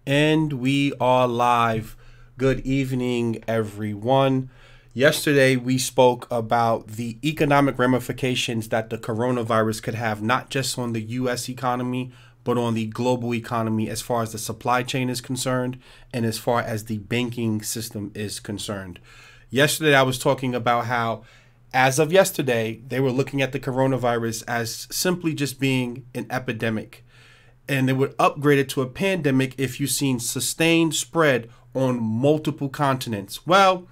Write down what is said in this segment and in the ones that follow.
And we are live. Good evening, everyone. Yesterday, we spoke about the economic ramifications that the coronavirus could have, not just on the U.S. economy, but on the global economy as far as the supply chain is concerned and as far as the banking system is concerned. Yesterday, I was talking about how, as of yesterday, they were looking at the coronavirus as simply just being an epidemic. And they would upgrade it to a pandemic if you've seen sustained spread on multiple continents. Well,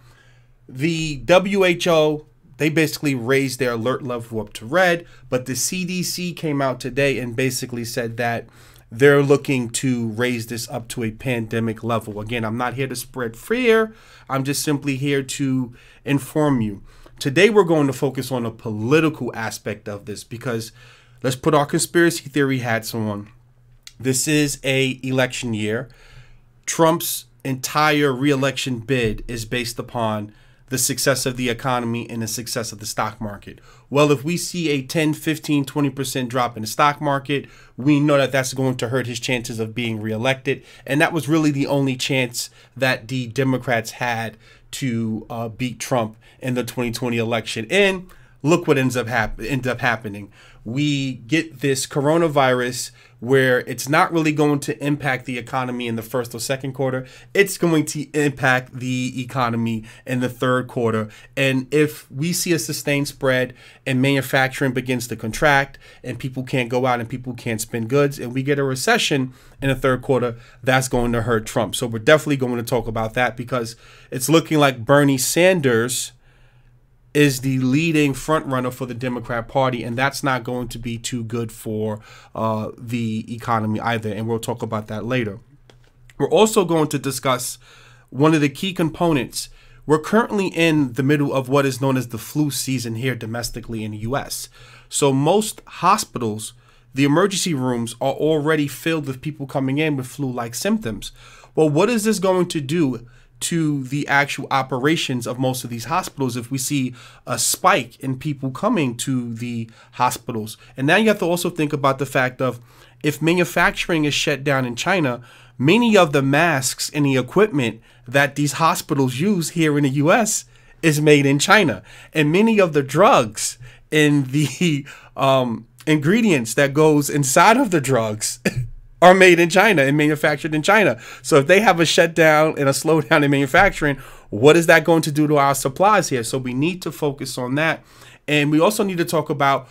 the WHO, they basically raised their alert level up to red, but the CDC came out today and basically said that they're looking to raise this up to a pandemic level. Again, I'm not here to spread fear. I'm just simply here to inform you. Today, we're going to focus on a political aspect of this because let's put our conspiracy theory hats on. This is an election year. Trump's entire re-election bid is based upon the success of the economy and the success of the stock market. Well, if we see a 10, 15, 20% drop in the stock market, we know that that's going to hurt his chances of being reelected. And that was really the only chance that the Democrats had to beat Trump in the 2020 election. And look what ends up happening. We get this coronavirus where it's not really going to impact the economy in the first or second quarter. It's going to impact the economy in the third quarter. And if we see a sustained spread and manufacturing begins to contract and people can't go out and people can't spend goods and we get a recession in the third quarter, that's going to hurt Trump. So we're definitely going to talk about that because it's looking like Bernie Sanders is the leading front runner for the Democrat Party, and that's not going to be too good for the economy either, and we'll talk about that later. We're also going to discuss one of the key components. We're currently in the middle of what is known as the flu season here domestically in the U.S. So most hospitals, the emergency rooms are already filled with people coming in with flu-like symptoms. Well, what is this going to do to the actual operations of most of these hospitals if we see a spike in people coming to the hospitals? And now you have to also think about the fact of if manufacturing is shut down in China, many of the masks and the equipment that these hospitals use here in the US is made in China. And many of the drugs and the ingredients that goes inside of the drugs are made in China and manufactured in China. So if they have a shutdown and a slowdown in manufacturing, what is that going to do to our supplies here? So we need to focus on that. And we also need to talk about,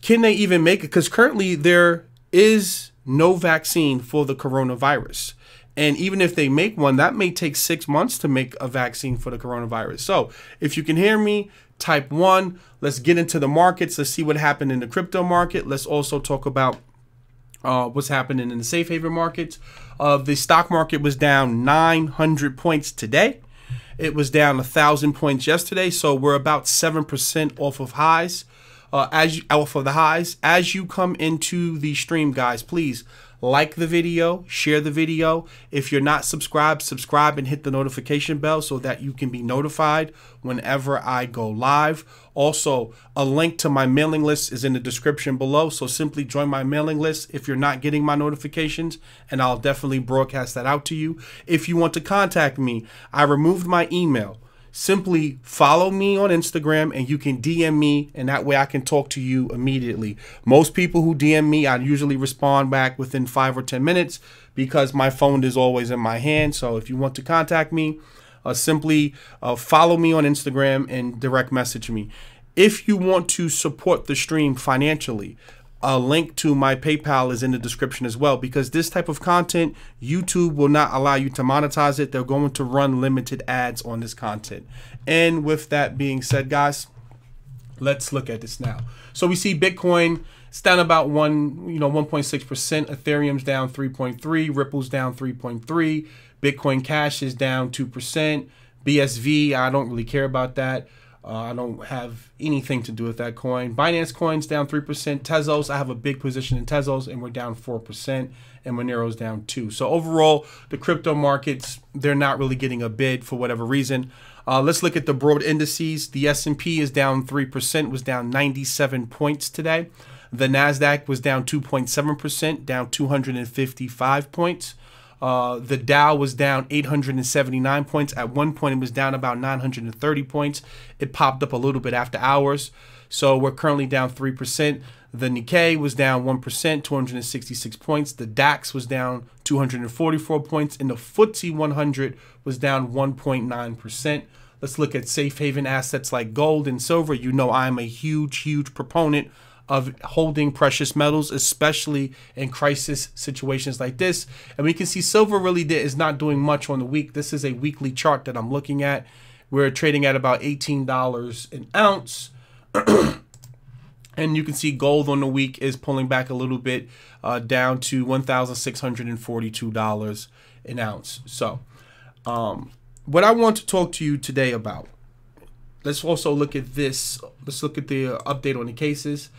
can they even make it? Because currently there is no vaccine for the coronavirus. And even if they make one, that may take 6 months to make a vaccine for the coronavirus. So if you can hear me, type 1. Let's get into the markets. Let's see what happened in the crypto market. Let's also talk about what's happening in the safe haven markets. The stock market was down 900 points today. It was down 1,000 points yesterday. So we're about 7% off of highs. Off of the highs. As you come into the stream, guys, please like the video, share the video. If you're not subscribed, subscribe and hit the notification bell so that you can be notified whenever I go live. Also, a link to my mailing list is in the description below. So simply join my mailing list if you're not getting my notifications, and I'll definitely broadcast that out to you. If you want to contact me, I removed my email. Simply follow me on Instagram and you can DM me, and that way I can talk to you immediately. Most people who DM me, I usually respond back within 5 or 10 minutes because my phone is always in my hand. So if you want to contact me, simply follow me on Instagram and direct message me. If you want to support the stream financially, a link to my PayPal is in the description as well, because this type of content, YouTube will not allow you to monetize it. They're going to run limited ads on this content. And with that being said, guys, let's look at this now. So we see Bitcoin, it's down about 1.6%. Ethereum's down 3.3. Ripple's down 3.3. Bitcoin Cash is down 2%. BSV, I don't really care about that. I don't have anything to do with that coin. Binance Coin's down 3%. Tezos, I have a big position in Tezos, and we're down 4%. And Monero's down 2%. So overall, the crypto markets, they're not really getting a bid for whatever reason. Let's look at the broad indices. The S&P is down 3%, was down 97 points today. The Nasdaq was down 2.7%, down 255 points. The Dow was down 879 points. At one point, it was down about 930 points. It popped up a little bit after hours. So we're currently down 3%. The Nikkei was down 1%, 266 points. The DAX was down 244 points. And the FTSE 100 was down 1.9%. Let's look at safe haven assets like gold and silver. You know I'm a huge proponent of holding precious metals, especially in crisis situations like this. And we can see silver really is not doing much on the week. This is a weekly chart that I'm looking at. We're trading at about $18 an ounce. And you can see gold on the week is pulling back a little bit, down to $1,642 an ounce. So what I want to talk to you today about, let's also look at this. Let's look at the update on the cases.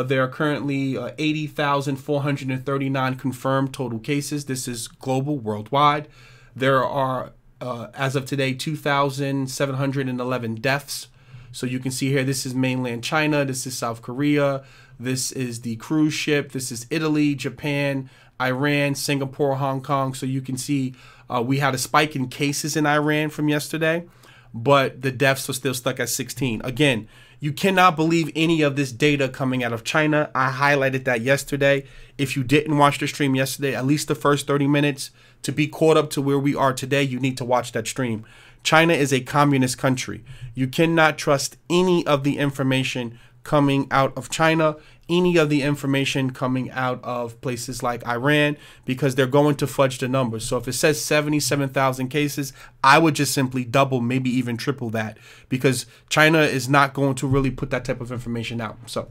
There are currently 80,439 confirmed total cases. This is global, worldwide. There are, as of today, 2,711 deaths. So you can see here, this is mainland China, this is South Korea, this is the cruise ship, this is Italy, Japan, Iran, Singapore, Hong Kong. So you can see we had a spike in cases in Iran from yesterday, but the deaths are still stuck at 16. Again, you cannot believe any of this data coming out of China. I highlighted that yesterday. If you didn't watch the stream yesterday, at least the first 30 minutes, to be caught up to where we are today, you need to watch that stream. China is a communist country. You cannot trust any of the information coming out of China, any of the information coming out of places like Iran, because they're going to fudge the numbers. So if it says 77,000 cases, I would just simply double, maybe even triple that, because China is not going to really put that type of information out. So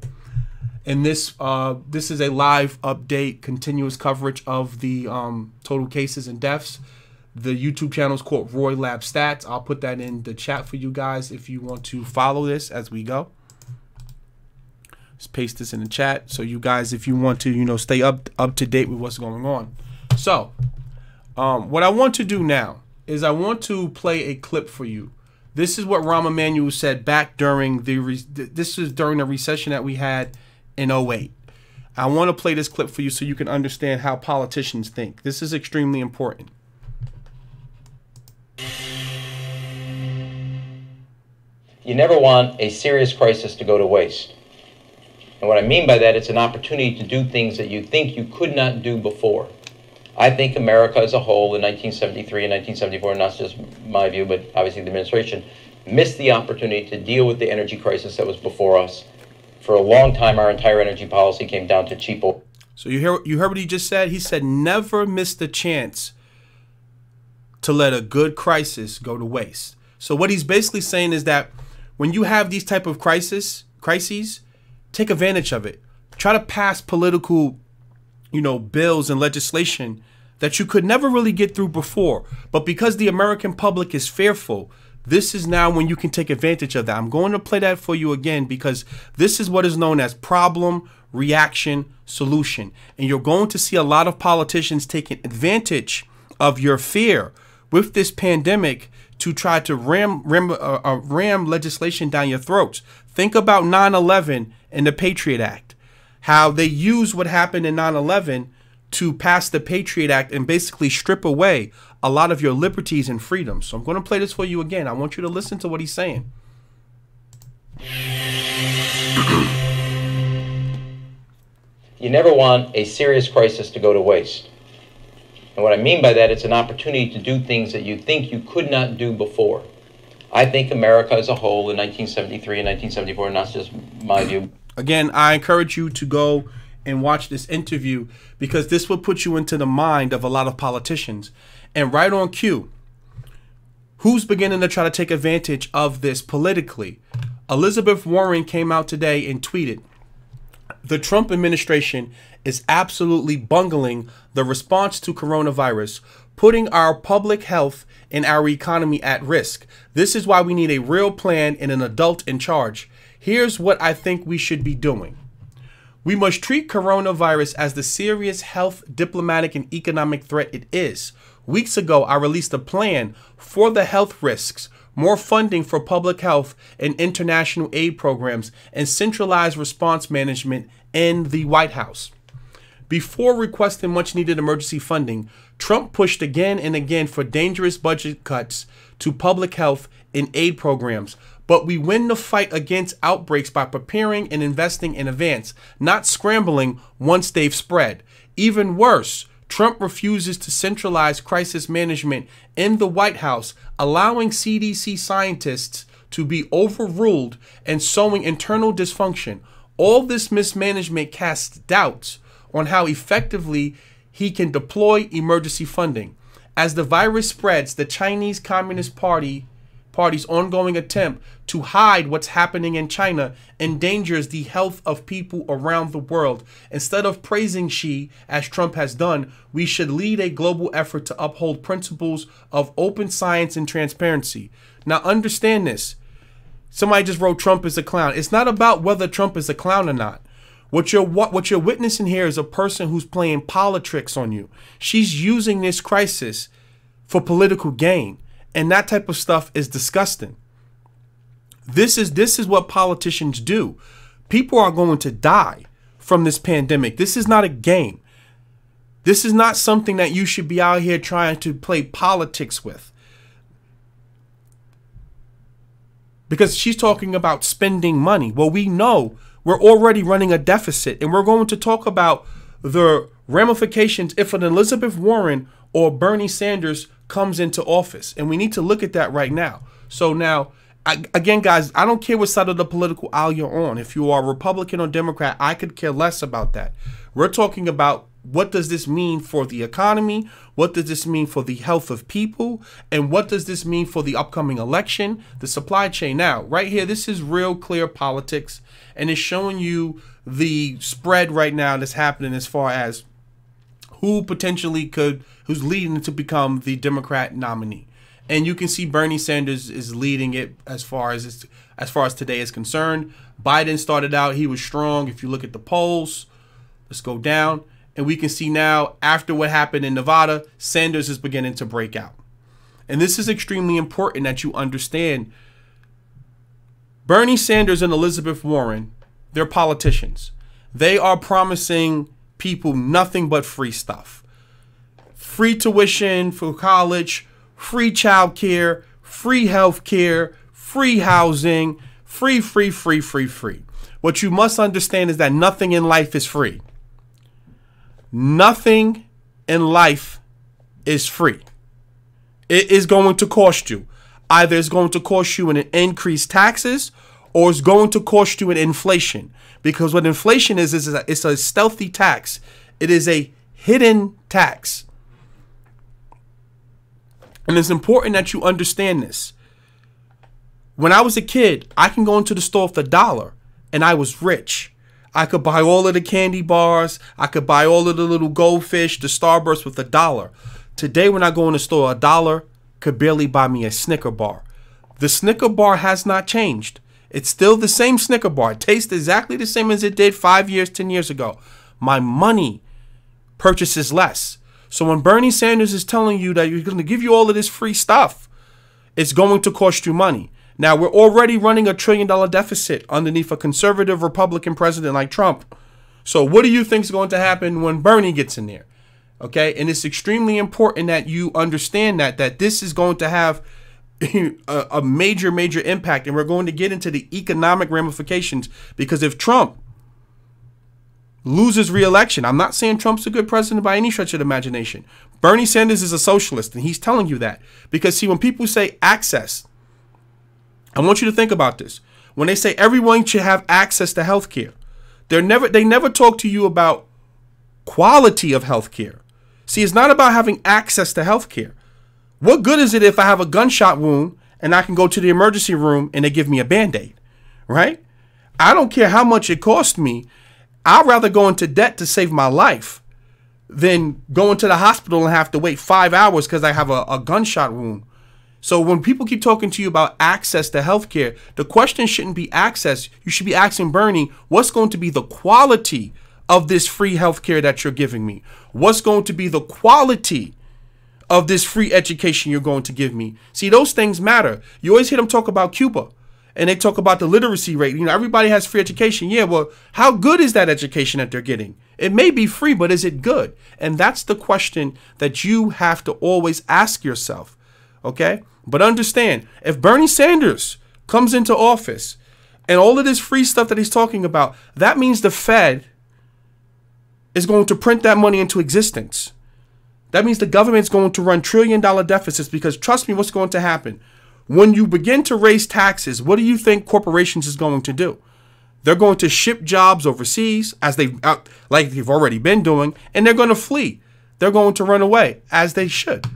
in this is a live update, continuous coverage of the total cases and deaths. The YouTube channel is called Roy Lab Stats. I'll put that in the chat for you guys if you want to follow this as we go. Just paste this in the chat so you guys, if you want to, you know, stay up to date with what's going on. So what I want to do now is I want to play a clip for you. This is what Rahm Emanuel said back during this is during the recession that we had in 08. I want to play this clip for you so you can understand how politicians think. This is extremely important. You never want a serious crisis to go to waste. And what I mean by that, it's an opportunity to do things that you think you could not do before. I think America as a whole in 1973 and 1974, not just my view, but obviously the administration, missed the opportunity to deal with the energy crisis that was before us. For a long time, our entire energy policy came down to cheap oil. So you heard what he just said? He said never miss the chance to let a good crisis go to waste. So what he's basically saying is that when you have these type of crises, take advantage of it. Try to pass political, bills and legislation that you could never really get through before. But because the American public is fearful, this is now when you can take advantage of that. I'm going to play that for you again because this is what is known as problem, reaction, solution. And you're going to see a lot of politicians taking advantage of your fear with this pandemic to try to ram legislation down your throats. Think about 9/11 and the Patriot Act, how they used what happened in 9/11 to pass the Patriot Act and basically strip away a lot of your liberties and freedoms. So I'm going to play this for you again. I want you to listen to what he's saying. You never want a serious crisis to go to waste. And what I mean by that, it's an opportunity to do things that you think you could not do before. I think America as a whole in 1973 and 1974, not just my view. Again, I encourage you to go and watch this interview because this will put you into the mind of a lot of politicians. And right on cue, who's beginning to try to take advantage of this politically? Elizabeth Warren came out today and tweeted, the Trump administration is absolutely bungling the response to coronavirus, putting our public health and our economy at risk. This is why we need a real plan and an adult in charge. Here's what I think we should be doing. We must treat coronavirus as the serious health, diplomatic, and economic threat it is. Weeks ago, I released a plan for the health risks, more funding for public health and international aid programs, and centralized response management in the White House. Before requesting much needed emergency funding, Trump pushed again and again for dangerous budget cuts to public health and aid programs. But we win the fight against outbreaks by preparing and investing in advance, not scrambling once they've spread. Even worse, Trump refuses to centralize crisis management in the White House, allowing CDC scientists to be overruled and sowing internal dysfunction. All this mismanagement casts doubts on how effectively he can deploy emergency funding. As the virus spreads, the Chinese Communist Party's ongoing attempt to hide what's happening in China endangers the health of people around the world. Instead of praising Xi, as Trump has done, we should lead a global effort to uphold principles of open science and transparency. Now understand this. Somebody just wrote Trump is a clown. It's not about whether Trump is a clown or not. What you're witnessing here is a person who's playing politics on you. She's using this crisis for political gain. And that type of stuff is disgusting. This is what politicians do. People are going to die from this pandemic. This is not a game. This is not something that you should be out here trying to play politics with. Because she's talking about spending money. Well, we know we're already running a deficit, and we're going to talk about the ramifications if an Elizabeth Warren or Bernie Sanders comes into office. And we need to look at that right now. So now, again, guys, I don't care what side of the political aisle you're on. If you are Republican or Democrat, I could care less about that. We're talking about what does this mean for the economy? What does this mean for the health of people? And what does this mean for the upcoming election, the supply chain? Now, right here, this is real clear politics, and it's showing you the spread right now that's happening as far as who potentially who's leading to become the Democrat nominee. And you can see Bernie Sanders is leading it as far as today is concerned. Biden started out, he was strong. If you look at the polls, let's go down. And we can see now, after what happened in Nevada, Sanders is beginning to break out. And this is extremely important that you understand. Bernie Sanders and Elizabeth Warren, they're politicians. They are promising people nothing but free stuff. Free tuition for college, free child care, free health care, free housing, free. What you must understand is that nothing in life is free. Nothing in life is free. It is going to cost you. Either it's going to cost you in increased taxes, or it's going to cost you in inflation. Because what inflation is it's a stealthy tax. It is a hidden tax. And it's important that you understand this. When I was a kid, I can go into the store with $1 and I was rich. I could buy all of the candy bars. I could buy all of the little goldfish, the Starburst with $1. Today, when I go in the store, $1 could barely buy me a Snicker bar. The Snicker bar has not changed. It's still the same Snicker bar. It tastes exactly the same as it did 5 years, 10 years ago. My money purchases less. So when Bernie Sanders is telling you that he's going to give you all of this free stuff, it's going to cost you money. Now, we're already running $1 trillion deficit underneath a conservative Republican president like Trump. So what do you think is going to happen when Bernie gets in there? Okay, and it's extremely important that you understand that this is going to have a major impact, and we're going to get into the economic ramifications, because if Trump loses re-election, I'm not saying Trump's a good president by any stretch of the imagination. Bernie Sanders is a socialist, and he's telling you that. Because, see, when people say access, I want you to think about this. When they say everyone should have access to health care, they never talk to you about quality of health care. See, it's not about having access to health care. What good is it if I have a gunshot wound and I can go to the emergency room and they give me a Band-Aid, right? I don't care how much it costs me. I'd rather go into debt to save my life than go into the hospital and have to wait 5 hours because I have a gunshot wound. So when people keep talking to you about access to healthcare, the question shouldn't be access. You should be asking Bernie, what's going to be the quality of this free healthcare that you're giving me? What's going to be the quality of this free education you're going to give me? See, those things matter. You always hear them talk about Cuba. And they talk about the literacy rate. You know, everybody has free education. Yeah, well, how good is that education that they're getting? It may be free, but is it good? And that's the question that you have to always ask yourself. Okay? But understand, if Bernie Sanders comes into office and all of this free stuff that he's talking about, that means the Fed is going to print that money into existence. That means the government's going to run trillion-dollar deficits, because trust me, what's going to happen? When you begin to raise taxes, what do you think corporations is going to do? They're going to ship jobs overseas, as like they've already been doing, and they're going to flee. They're going to run away, as they should.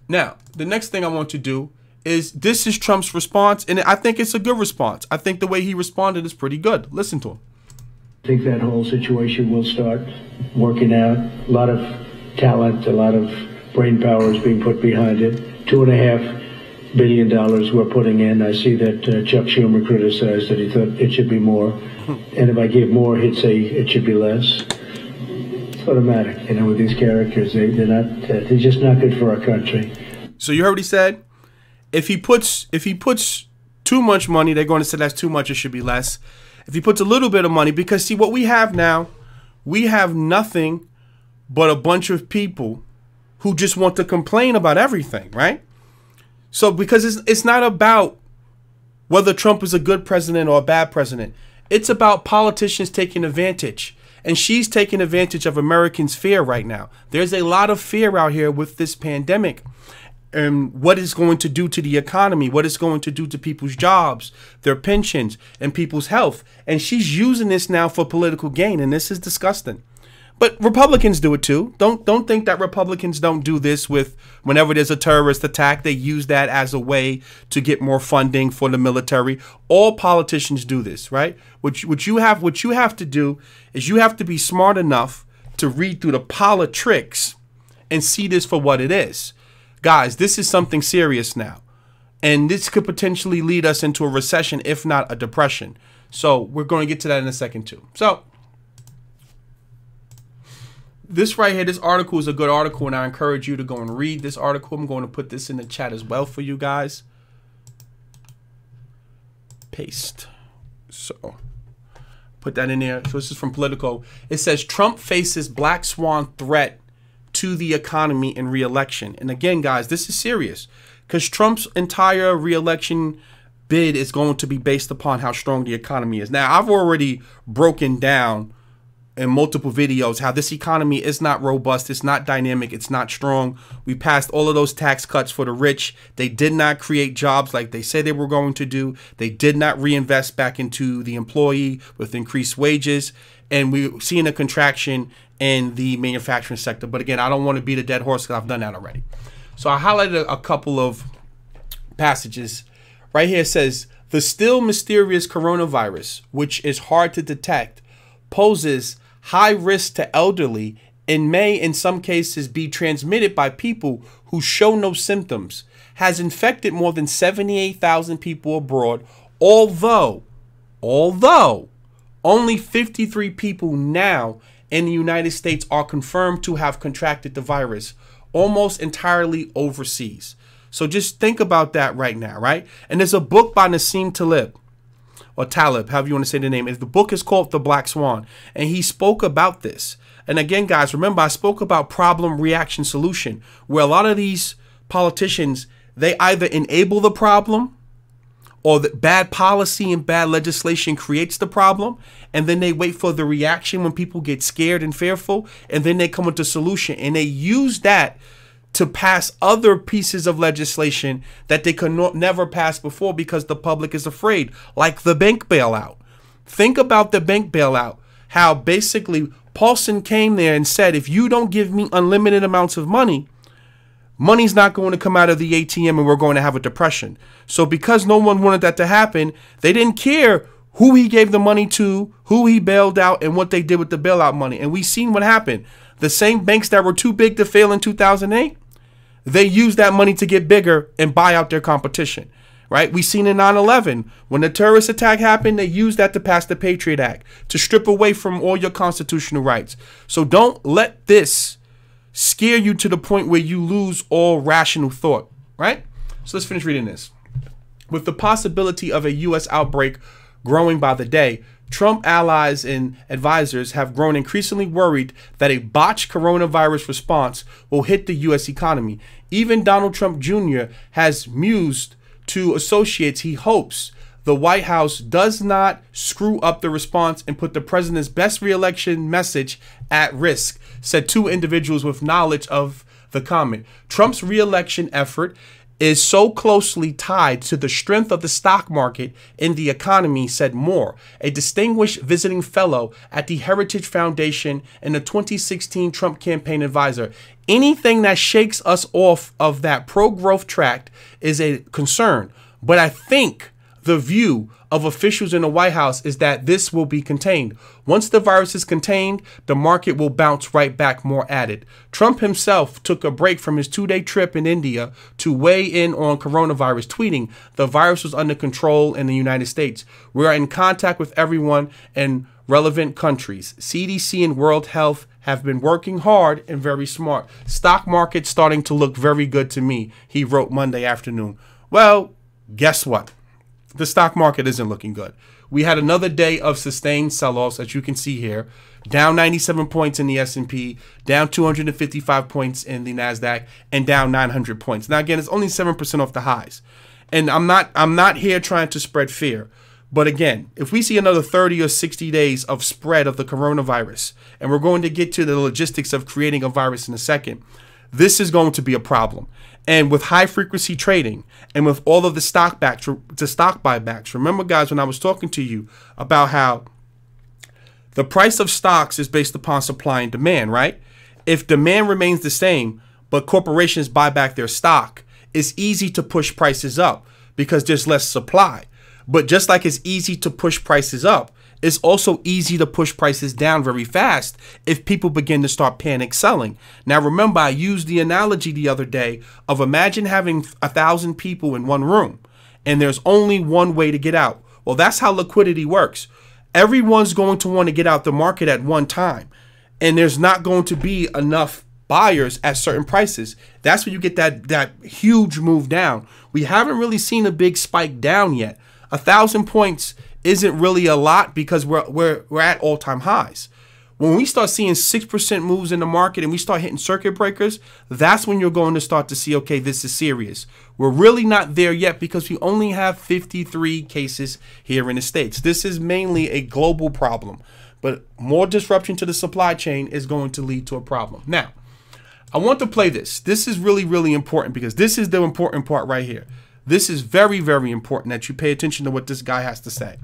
Now, the next thing I want to do is, this is Trump's response, and I think it's a good response. I think the way he responded is pretty good. Listen to him. I think that whole situation will start working out. A lot of talent, a lot of brain power is being put behind it. $2.5 billion we're putting in. I see that Chuck Schumer criticized that he thought it should be more. And if I give more, he'd say it should be less. It's automatic, you know, with these characters. They're just not good for our country. So you heard what he said? If he puts too much money, they're going to say that's too much, it should be less. If he puts a little bit of money, because see what we have now, we have nothing but a bunch of people who just want to complain about everything, right? So because it's not about whether Trump is a good president or a bad president. It's about politicians taking advantage. And she's taking advantage of Americans' fear right now. There's a lot of fear out here with this pandemic. And what it's going to do to the economy, what it's going to do to people's jobs, their pensions, and people's health. And she's using this now for political gain, and this is disgusting. But Republicans do it too. Don't think that Republicans don't do this with whenever there's a terrorist attack. They use that as a way to get more funding for the military. All politicians do this, right? What you have to do is you have to be smart enough to read through the politics and see this for what it is. Guys, this is something serious now. And this could potentially lead us into a recession, if not a depression. So we're going to get to that in a second too. So this right here, this article is a good article, and I encourage you to go and read this article. I'm going to put this in the chat as well for you guys. Paste. So put that in there. So this is from Politico. It says Trump faces black swan threat to the economy in re-election. And again, guys, this is serious because Trump's entire re-election bid is going to be based upon how strong the economy is. Now, I've already broken down in multiple videos how this economy is not robust, it's not dynamic, it's not strong. We passed all of those tax cuts for the rich. They did not create jobs like they said they were going to do. They did not reinvest back into the employee with increased wages. And we're seeing a contraction in the manufacturing sector. But again, I don't want to beat a dead horse because I've done that already. So I highlighted a couple of passages. Right here it says, the still mysterious coronavirus, which is hard to detect, poses high risk to elderly and may in some cases be transmitted by people who show no symptoms, has infected more than 78,000 people abroad, although only 53 people now in the United States are confirmed to have contracted the virus, almost entirely overseas. So just think about that right now, right? And there's a book by Nassim Taleb, or Taleb, however you want to say the name. The book is called The Black Swan, and he spoke about this. And again, guys, remember I spoke about problem, reaction, solution, where a lot of these politicians, they either enable the problem or the bad policy and bad legislation creates the problem, and then they wait for the reaction when people get scared and fearful, and then they come with the solution, and they use that to pass other pieces of legislation that they could never pass before because the public is afraid, like the bank bailout. Think about the bank bailout, how basically Paulson came there and said, if you don't give me unlimited amounts of money, money's not going to come out of the ATM and we're going to have a depression. So because no one wanted that to happen, they didn't care who he gave the money to, who he bailed out, and what they did with the bailout money. And we've seen what happened. The same banks that were too big to fail in 2008, they used that money to get bigger and buy out their competition, right? We seen in 9/11, when the terrorist attack happened, they used that to pass the Patriot Act, to strip away from all your constitutional rights. So don't let this scare you to the point where you lose all rational thought, right? So let's finish reading this. With the possibility of a U.S. outbreak growing by the day, Trump allies and advisors have grown increasingly worried that a botched coronavirus response will hit the U.S. economy. Even Donald Trump Jr. has mused to associates he hopes the White House does not screw up the response and put the president's best re-election message at risk, said two individuals with knowledge of the comment. Trump's re-election effort is so closely tied to the strength of the stock market in the economy, said Moore, a distinguished visiting fellow at the Heritage Foundation and a 2016 Trump campaign advisor. Anything that shakes us off of that pro-growth track is a concern, but I think the view of officials in the White House is that this will be contained. Once the virus is contained, the market will bounce right back more at it. Trump himself took a break from his 2-day trip in India to weigh in on coronavirus, tweeting, "The virus was under control in the United States. We are in contact with everyone in relevant countries. CDC and World Health have been working hard and very smart. Stock market starting to look very good to me," he wrote Monday afternoon. Well, guess what? The stock market isn't looking good. We had another day of sustained sell-offs, as you can see here. Down 97 points in the S&P, down 255 points in the Nasdaq, and down 900 points. Now, again, it's only 7% off the highs. And I'm not here trying to spread fear. But again, if we see another 30 or 60 days of spread of the coronavirus, and we're going to get to the logistics of creating a virus in a second, this is going to be a problem. And with high frequency trading and with all of the stock buybacks, remember guys, when I was talking to you about how the price of stocks is based upon supply and demand, right? If demand remains the same, but corporations buy back their stock, it's easy to push prices up because there's less supply. But just like it's easy to push prices up, it's also easy to push prices down very fast if people begin to start panic selling. Now, remember, I used the analogy the other day of imagine having 1,000 people in one room and there's only one way to get out. Well, that's how liquidity works. Everyone's going to want to get out the market at one time, and there's not going to be enough buyers at certain prices. That's when you get that huge move down. We haven't really seen a big spike down yet. 1,000 points isn't really a lot because we're at all-time highs. When we start seeing 6% moves in the market and we start hitting circuit breakers, that's when you're going to start to see, okay, this is serious. We're really not there yet because we only have 53 cases here in the States. This is mainly a global problem, but more disruption to the supply chain is going to lead to a problem. Now, I want to play this. This is really, really important because this is the important part right here. This is very, very important that you pay attention to what this guy has to say.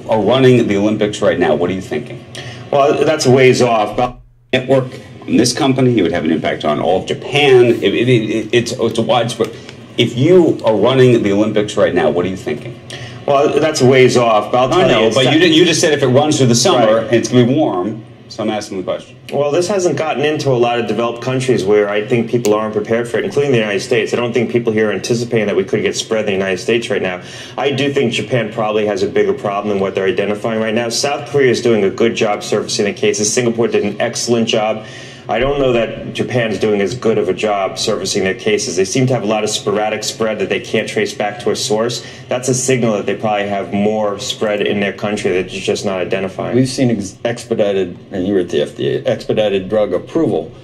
Are running the Olympics right now. What are you thinking? Well, that's a ways off. But Network on this company, it would have an impact on all of Japan. It's a widespread. If you are running the Olympics right now, what are you thinking? Well, that's a ways off. But I know, but you just said if it runs through the summer, right, and it's going to be warm. So I'm asking the question. Well, this hasn't gotten into a lot of developed countries where I think people aren't prepared for it, including the United States. I don't think people here are anticipating that we could get spread in the United States right now. I do think Japan probably has a bigger problem than what they're identifying right now. South Korea is doing a good job surfacing the cases. Singapore did an excellent job. I don't know that Japan's doing as good of a job servicing their cases. They seem to have a lot of sporadic spread that they can't trace back to a source. That's a signal that they probably have more spread in their country that you're just not identifying. We've seen expedited, and you were at the FDA, expedited drug approval.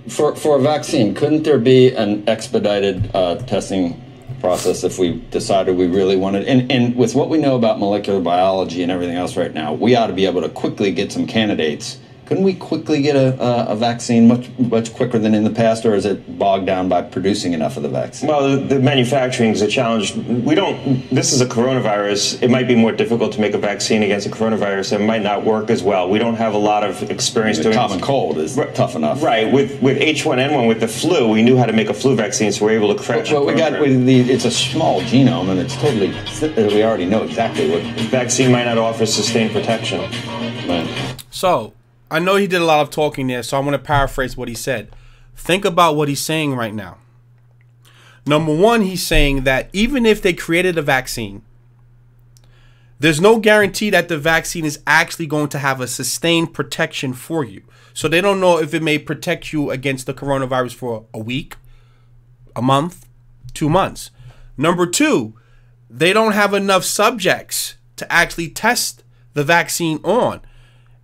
For a vaccine, couldn't there be an expedited testing process if we decided we really wanted? And with what we know about molecular biology and everything else right now, we ought to be able to quickly get some candidates. Couldn't we quickly get a vaccine much quicker than in the past, or is it bogged down by producing enough of the vaccine? Well, the manufacturing is a challenge. This is a coronavirus. It might be more difficult to make a vaccine against a coronavirus. It might not work as well. We don't have a lot of experience doing it. Common cold is tough enough. Right. With H1N1, with the flu, we knew how to make a flu vaccine, so we're able to crack. But it's a small genome, and it's totally, we already know exactly what. The vaccine might not offer sustained protection. Right. So, I know he did a lot of talking there, so I want to paraphrase what he said. Think about what he's saying right now. Number one, he's saying that even if they created a vaccine, there's no guarantee that the vaccine is actually going to have a sustained protection for you. So they don't know if it may protect you against the coronavirus for a week, a month, 2 months. Number two, they don't have enough subjects to actually test the vaccine on.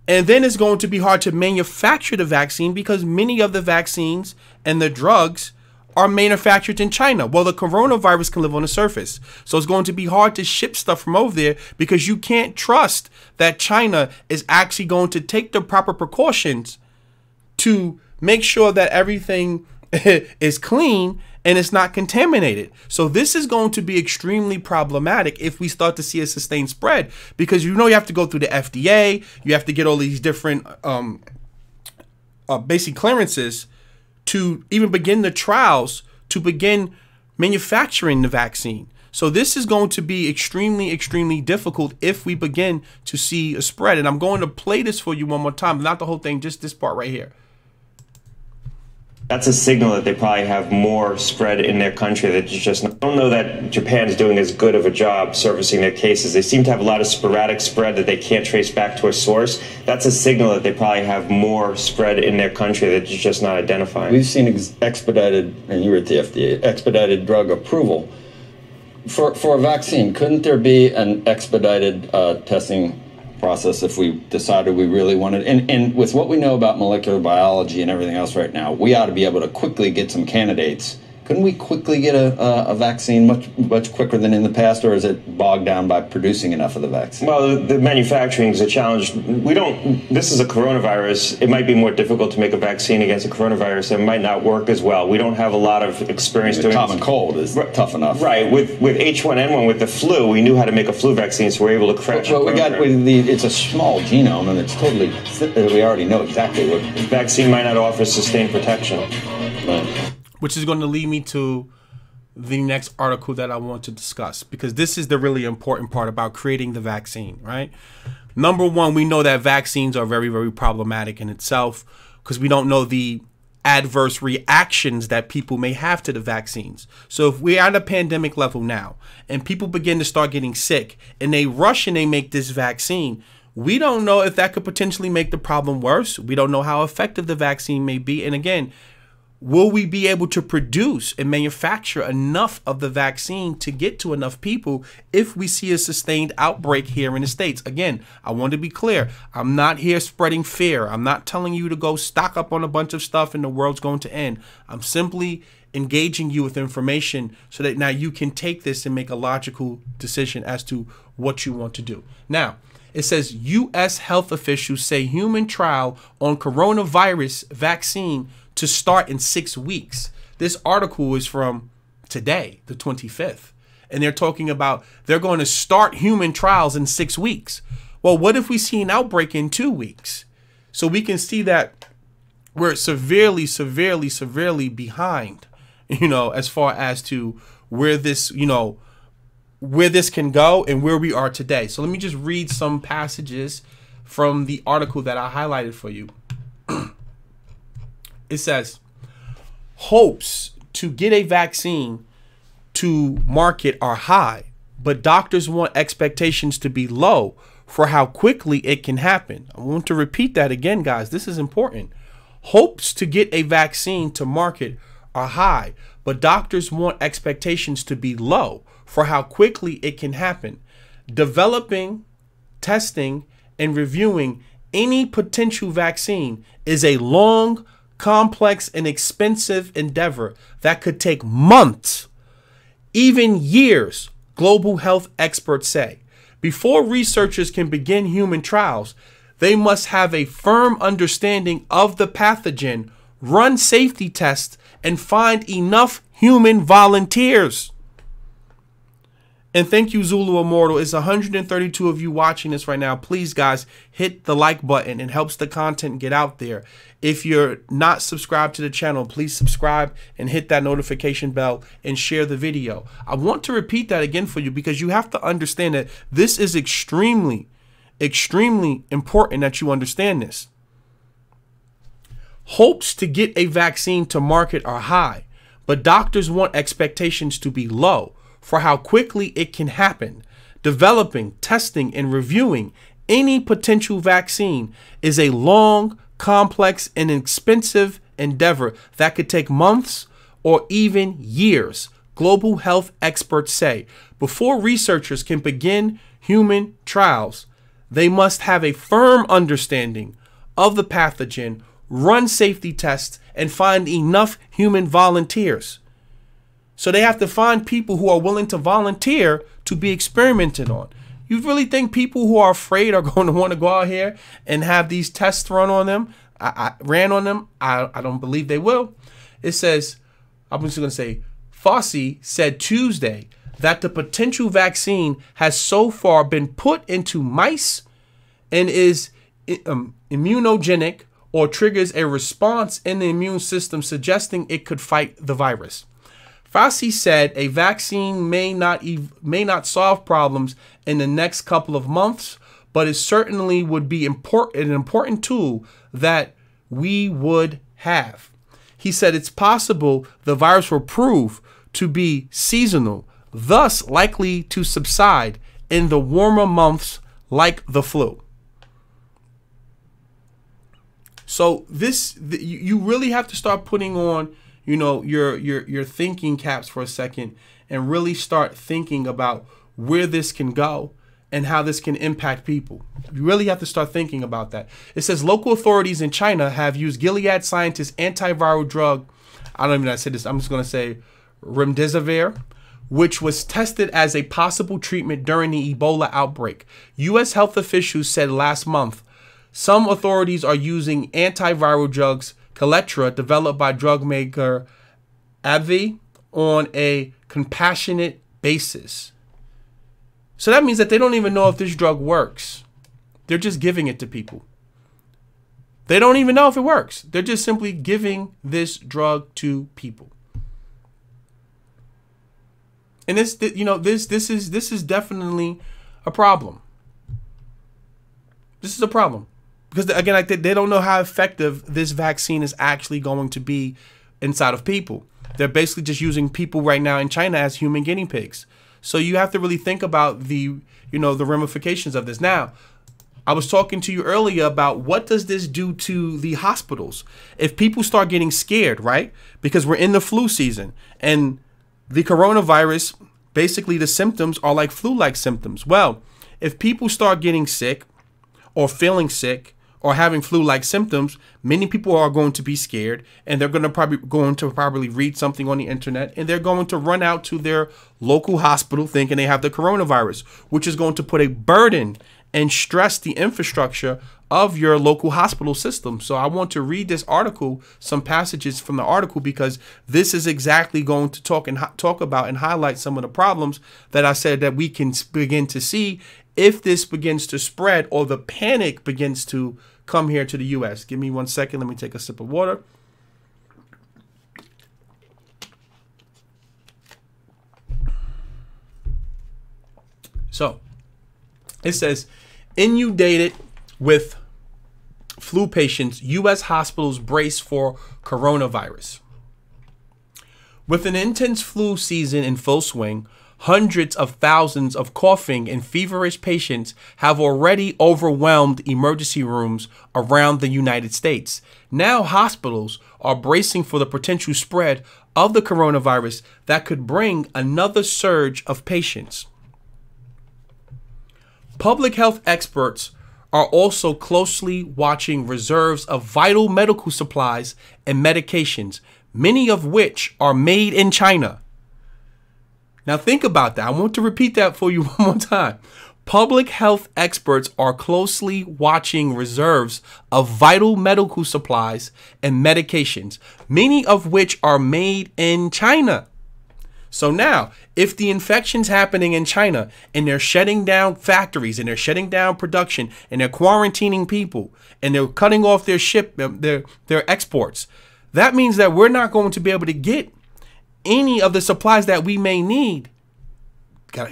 And then it's going to be hard to manufacture the vaccine because many of the vaccines and the drugs are manufactured in China. Well, the coronavirus can live on the surface. So it's going to be hard to ship stuff from over there because you can't trust that China is actually going to take the proper precautions to make sure that everything is clean and it's not contaminated. So this is going to be extremely problematic if we start to see a sustained spread, because you have to go through the FDA, you have to get all these different basic clearances to even begin the trials to begin manufacturing the vaccine. So this is going to be extremely, extremely difficult if we begin to see a spread. And I'm going to play this for you one more time, not the whole thing, just this part right here. That's a signal that they probably have more spread in their country. That just, I don't know that Japan's doing as good of a job servicing their cases. They seem to have a lot of sporadic spread that they can't trace back to a source. That's a signal that they probably have more spread in their country that you're just not identifying. We've seen expedited, and you were at the FDA, expedited drug approval for a vaccine. Couldn't there be an expedited testing process if we decided we really wanted, and with what we know about molecular biology and everything else right now, we ought to be able to quickly get some candidates. Couldn't we quickly get a vaccine much quicker than in the past, or is it bogged down by producing enough of the vaccine? Well, the manufacturing is a challenge. This is a coronavirus. It might be more difficult to make a vaccine against a coronavirus. It might not work as well. We don't have a lot of experience doing it. Common cold is tough enough. Right. With H1N1, with the flu, we knew how to make a flu vaccine, so we're able to crash. But it's a small genome, and it's totally, we already know exactly what. The vaccine might not offer sustained protection. Right. Which is going to lead me to the next article that I want to discuss, because this is the really important part about creating the vaccine, right? Number one, we know that vaccines are very, very problematic in itself because we don't know the adverse reactions that people may have to the vaccines. So if we're at a pandemic level now and people begin to start getting sick and they rush and they make this vaccine, we don't know if that could potentially make the problem worse. We don't know how effective the vaccine may be. And again, will we be able to produce and manufacture enough of the vaccine to get to enough people if we see a sustained outbreak here in the States? Again, I want to be clear. I'm not here spreading fear. I'm not telling you to go stock up on a bunch of stuff and the world's going to end. I'm simply engaging you with information so that now you can take this and make a logical decision as to what you want to do. Now, it says U.S. health officials say human trial on coronavirus vaccine to start in 6 weeks. This article is from today, the 25th. And they're talking about they're going to start human trials in 6 weeks. Well, what if we see an outbreak in 2 weeks? So we can see that we're severely, severely, severely behind, as far as to where this, where this can go and where we are today. So let me just read some passages from the article that I highlighted for you. It says, hopes to get a vaccine to market are high, but doctors want expectations to be low for how quickly it can happen. I want to repeat that again, guys. This is important. Hopes to get a vaccine to market are high, but doctors want expectations to be low for how quickly it can happen. Developing, testing, and reviewing any potential vaccine is a long, complex, and expensive endeavor that could take months, even years, global health experts say. Before researchers can begin human trials, they must have a firm understanding of the pathogen, run safety tests, and find enough human volunteers. And thank you, Zulu Immortal. It's 132 of you watching this right now. Please, guys, hit the like button. It helps the content get out there. If you're not subscribed to the channel, please subscribe and hit that notification bell and share the video. I want to repeat that again for you because you have to understand that this is extremely, extremely important that you understand this. Hopes to get a vaccine to market are high, but doctors want expectations to be low for how quickly it can happen. Developing, testing, and reviewing any potential vaccine is a long, complex, and expensive endeavor that could take months or even years, global health experts say before researchers can begin human trials, they must have a firm understanding of the pathogen, run safety tests, and find enough human volunteers. So they have to find people who are willing to volunteer to be experimented on. You really think people who are afraid are going to want to go out here and have these tests run on them? I don't believe they will. It says, I'm just going to say, Fauci said Tuesday that the potential vaccine has so far been put into mice and is immunogenic or triggers a response in the immune system suggesting it could fight the virus. Fauci said a vaccine may not solve problems in the next couple of months, but it certainly would be an important tool that we would have. He said it's possible the virus will prove to be seasonal, thus likely to subside in the warmer months like the flu. So you really have to start putting on, you know, your thinking caps for a second and really start thinking about where this can go and how this can impact people. You really have to start thinking about that. It says local authorities in China have used Gilead Sciences' antiviral drug, I don't even know how to say this, I'm just going to say remdesivir, which was tested as a possible treatment during the Ebola outbreak. U.S. health officials said last month some authorities are using antiviral drugs, Kaletra, developed by drug maker AbbVie, on a compassionate basis. So that means that they don't even know if this drug works. They're just giving it to people. They don't even know if it works. They're just simply giving this drug to people. And this is definitely a problem. This is a problem. Because, again, like they don't know how effective this vaccine is actually going to be inside of people. They're basically just using people right now in China as human guinea pigs. So you have to really think about the ramifications of this. Now, I was talking to you earlier about what does this do to the hospitals? If people start getting scared, right? Because we're in the flu season and the coronavirus, basically the symptoms are like flu-like symptoms. Well, if people start getting sick or feeling sick or having flu-like symptoms, many people are going to be scared, and they're going to probably read something on the internet, and they're going to run out to their local hospital thinking they have the coronavirus, which is going to put a burden and stress the infrastructure of your local hospital system. So I want to read this article, some passages from the article, because this is exactly going to talk about and highlight some of the problems that I said that we can begin to see if this begins to spread or the panic begins to come here to the U.S. Give me 1 second. Let me take a sip of water. So it says, inundated with flu patients, U.S. hospitals brace for coronavirus. With an intense flu season in full swing, hundreds of thousands of coughing and feverish patients have already overwhelmed emergency rooms around the United States. Now hospitals are bracing for the potential spread of the coronavirus that could bring another surge of patients. Public health experts are also closely watching reserves of vital medical supplies and medications, many of which are made in China. Now think about that. I want to repeat that for you one more time. Public health experts are closely watching reserves of vital medical supplies and medications, many of which are made in China. So now, if the infection's happening in China and they're shutting down factories and they're shutting down production and they're quarantining people and they're cutting off their exports, that means that we're not going to be able to get any of the supplies that we may need.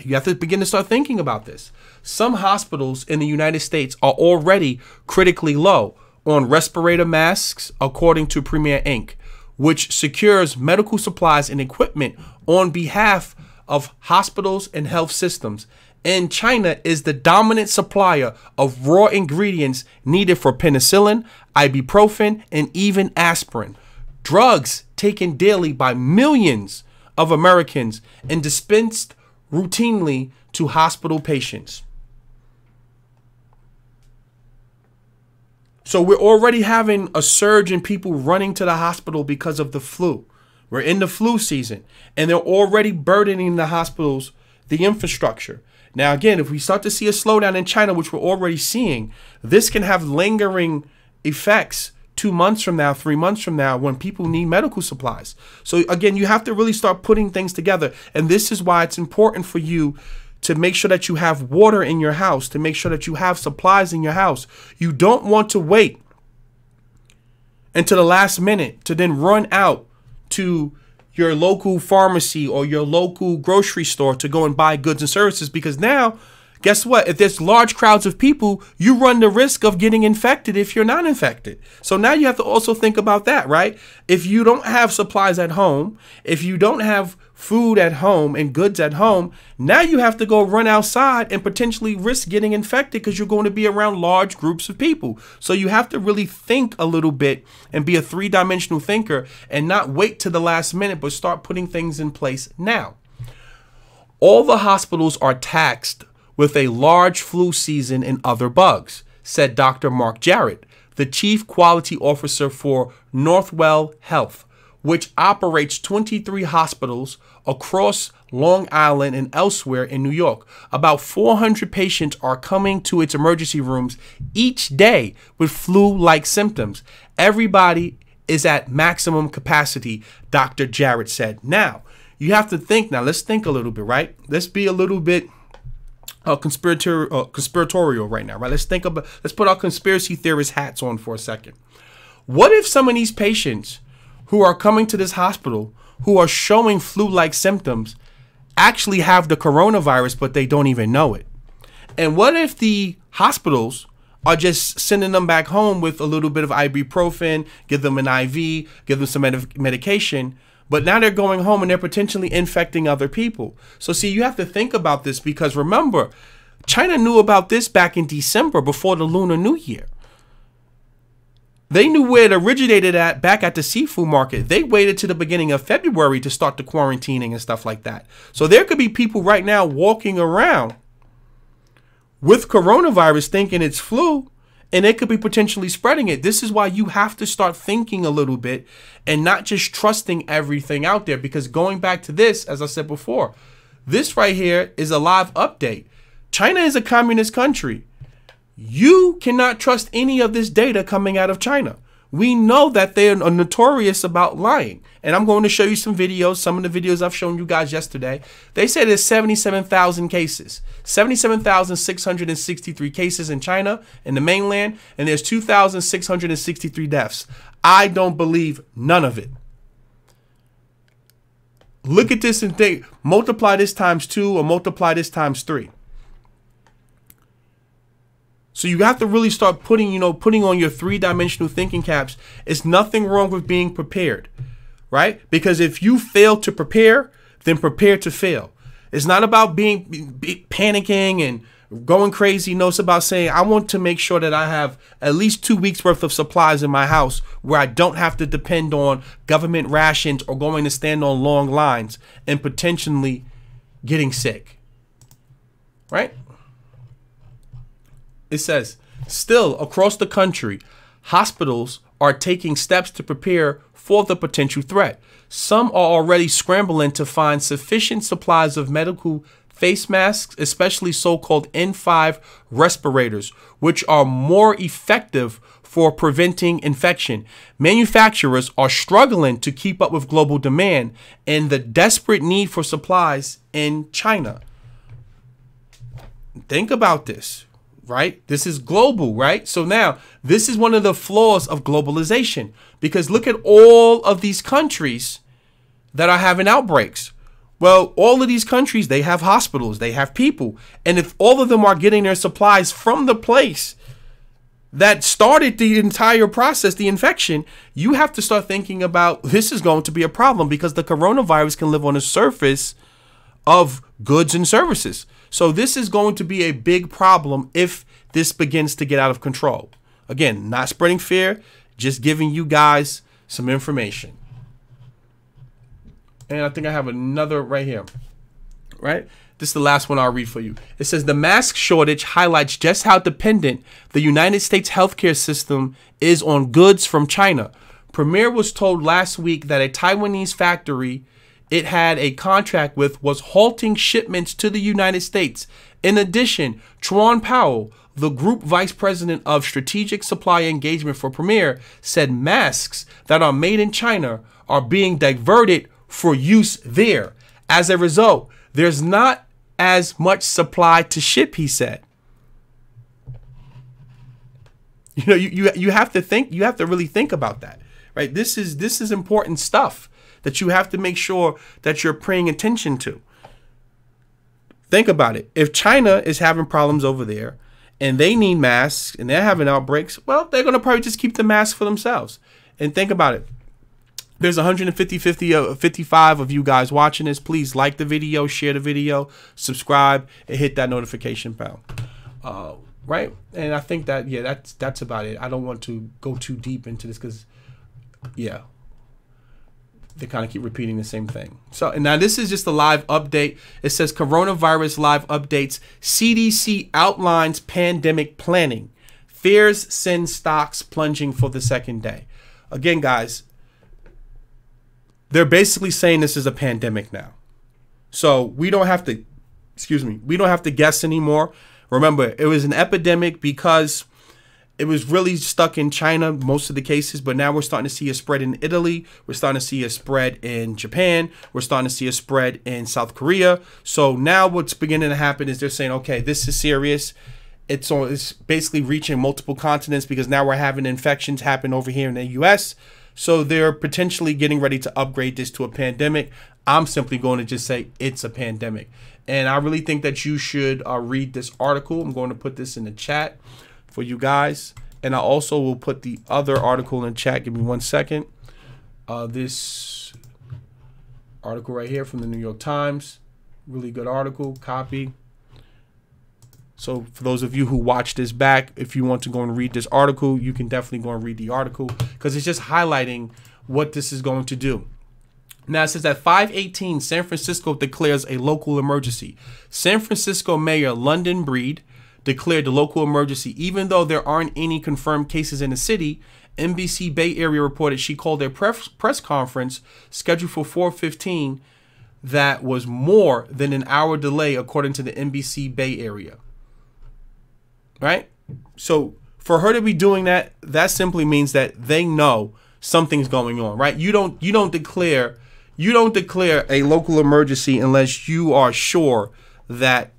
You have to begin to start thinking about this. Some hospitals in the United States are already critically low on respirator masks, according to Premier Inc., which secures medical supplies and equipment on behalf of hospitals and health systems. And China is the dominant supplier of raw ingredients needed for penicillin, ibuprofen, and even aspirin. Drugs taken daily by millions of Americans and dispensed routinely to hospital patients. So we're already having a surge in people running to the hospital because of the flu. We're in the flu season, and they're already burdening the hospitals, the infrastructure. Now, again, if we start to see a slowdown in China, which we're already seeing, this can have lingering effects 2 months from now, 3 months from now, when people need medical supplies. So again, you have to really start putting things together. And this is why it's important for you to make sure that you have water in your house, to make sure that you have supplies in your house. You don't want to wait until the last minute to then run out to your local pharmacy or your local grocery store to go and buy goods and services, because now, guess what? If there's large crowds of people, you run the risk of getting infected if you're not infected. So now you have to also think about that, right? If you don't have supplies at home, if you don't have food at home and goods at home, now you have to go run outside and potentially risk getting infected because you're going to be around large groups of people. So you have to really think a little bit and be a three-dimensional thinker and not wait to the last minute, but start putting things in place now. All the hospitals are taxed with a large flu season and other bugs, said Dr. Mark Jarrett, the Chief Quality Officer for Northwell Health, which operates 23 hospitals across Long Island and elsewhere in New York. About 400 patients are coming to its emergency rooms each day with flu-like symptoms. Everybody is at maximum capacity, Dr. Jarrett said. Now, you have to think. Now, let's think a little bit, right? Let's be a little bit conspiratorial right now, right? Let's put our conspiracy theorist hats on for a second. What if some of these patients who are coming to this hospital, who are showing flu-like symptoms, actually have the coronavirus, but they don't even know it? And what if the hospitals are just sending them back home with a little bit of ibuprofen, give them an IV, give them some medication, but now they're going home and they're potentially infecting other people? So see, you have to think about this, because remember, China knew about this back in December before the Lunar New Year. They knew where it originated at back at the seafood market. They waited to the beginning of February to start the quarantining and stuff like that. So there could be people right now walking around with coronavirus thinking it's flu, and they could be potentially spreading it. This is why you have to start thinking a little bit and not just trusting everything out there. Because going back to this, as I said before, this right here is a live update. China is a communist country. You cannot trust any of this data coming out of China. We know that they are notorious about lying. And I'm going to show you some videos, some of the videos I've shown you guys yesterday. They say there's 77,000 cases, 77,663 cases in China, in the mainland, and there's 2,663 deaths. I don't believe none of it. Look at this and think, multiply this times 2 or multiply this times 3. So you have to really start putting on your three-dimensional thinking caps. It's nothing wrong with being prepared, right? Because if you fail to prepare, then prepare to fail. It's not about being panicking and going crazy. No, it's about saying, I want to make sure that I have at least 2 weeks worth of supplies in my house where I don't have to depend on government rations or going to stand on long lines and potentially getting sick, right? It says, still across the country, hospitals are taking steps to prepare for the potential threat. Some are already scrambling to find sufficient supplies of medical face masks, especially so-called N5 respirators, which are more effective for preventing infection. Manufacturers are struggling to keep up with global demand and the desperate need for supplies in China. Think about this. Right? This is global, right? So now this is one of the flaws of globalization, because look at all of these countries that are having outbreaks. Well, all of these countries, they have hospitals, they have people. And if all of them are getting their supplies from the place that started the entire process, the infection, you have to start thinking about, this is going to be a problem, because the coronavirus can live on the surface of goods and services. So this is going to be a big problem if this begins to get out of control. Again, not spreading fear, just giving you guys some information. And I think I have another right here. Right? This is the last one I'll read for you. It says the mask shortage highlights just how dependent the United States healthcare system is on goods from China. Premier was told last week that a Taiwanese factory it had a contract with was halting shipments to the United States. In addition, Truan Powell, the group vice president of strategic supply engagement for Premier, said masks that are made in China are being diverted for use there. As a result, there's not as much supply to ship, he said. You know, you have to think, you have to really think about that, right? This is important stuff that you have to make sure that you're paying attention to. Think about it. If China is having problems over there and they need masks and they're having outbreaks, well, they're going to probably just keep the masks for themselves. And think about it. There's 55 of you guys watching this. Please like the video, share the video, subscribe, and hit that notification bell. Right? And I think that, yeah, that's about it. I don't want to go too deep into this because, yeah, they kind of keep repeating the same thing. So, and now this is just a live update. It says coronavirus live updates. CDC outlines pandemic planning. Fears send stocks plunging for the second day. Again, guys, they're basically saying this is a pandemic now. So we don't have to, we don't have to guess anymore. Remember, it was an epidemic because it was really stuck in China, most of the cases, but now we're starting to see a spread in Italy. We're starting to see a spread in Japan. We're starting to see a spread in South Korea. So now what's beginning to happen is they're saying, okay, this is serious. It's basically reaching multiple continents because now we're having infections happen over here in the US. So they're potentially getting ready to upgrade this to a pandemic. I'm simply going to just say it's a pandemic. And I really think that you should read this article. I'm going to put this in the chat for you guys. And I also will put the other article in the chat. Give me 1 second. This article right here from the New York Times. Really good article. Copy. So for those of you who watch this back, if you want to go and read this article, you can definitely go and read the article because it's just highlighting what this is going to do. Now, it says at 5:18, San Francisco declares a local emergency. San Francisco Mayor London Breed declared the local emergency. Even though there aren't any confirmed cases in the city, NBC Bay Area reported she called a press conference scheduled for 4:15 that was more than an hour delay, according to the NBC Bay Area. Right? So for her to be doing that, that simply means that they know something's going on, right? You don't declare a local emergency unless you are sure that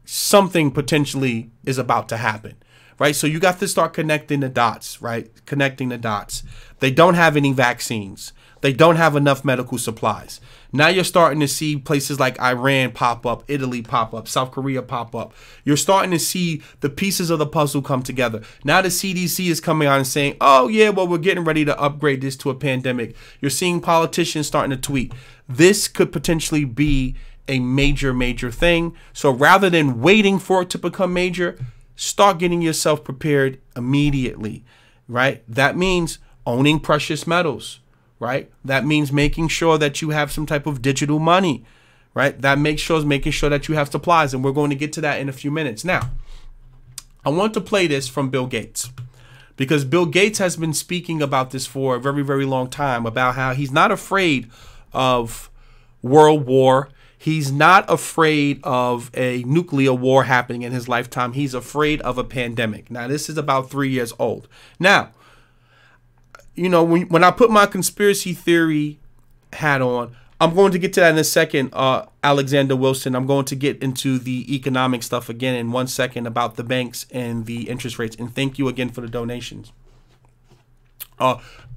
something potentially is about to happen, right? So you got to start connecting the dots, right? Connecting the dots. They don't have any vaccines. They don't have enough medical supplies. Now you're starting to see places like Iran pop up, Italy pop up, South Korea pop up. You're starting to see the pieces of the puzzle come together. Now the CDC is coming out and saying, oh yeah, well, we're getting ready to upgrade this to a pandemic. You're seeing politicians starting to tweet. This could potentially be a major, major thing. So rather than waiting for it to become major, start getting yourself prepared immediately, right? That means owning precious metals. Right? That means making sure that you have some type of digital money, right? That making sure that you have supplies. And we're going to get to that in a few minutes. Now, I want to play this from Bill Gates because Bill Gates has been speaking about this for a very, very long time, about how he's not afraid of world war. He's not afraid of a nuclear war happening in his lifetime. He's afraid of a pandemic. Now, this is about 3 years old. Now, you know, when I put my conspiracy theory hat on, I'm going to get to that in a second, Alexander Wilson. I'm going to get into the economic stuff again in 1 second about the banks and the interest rates. And thank you again for the donations.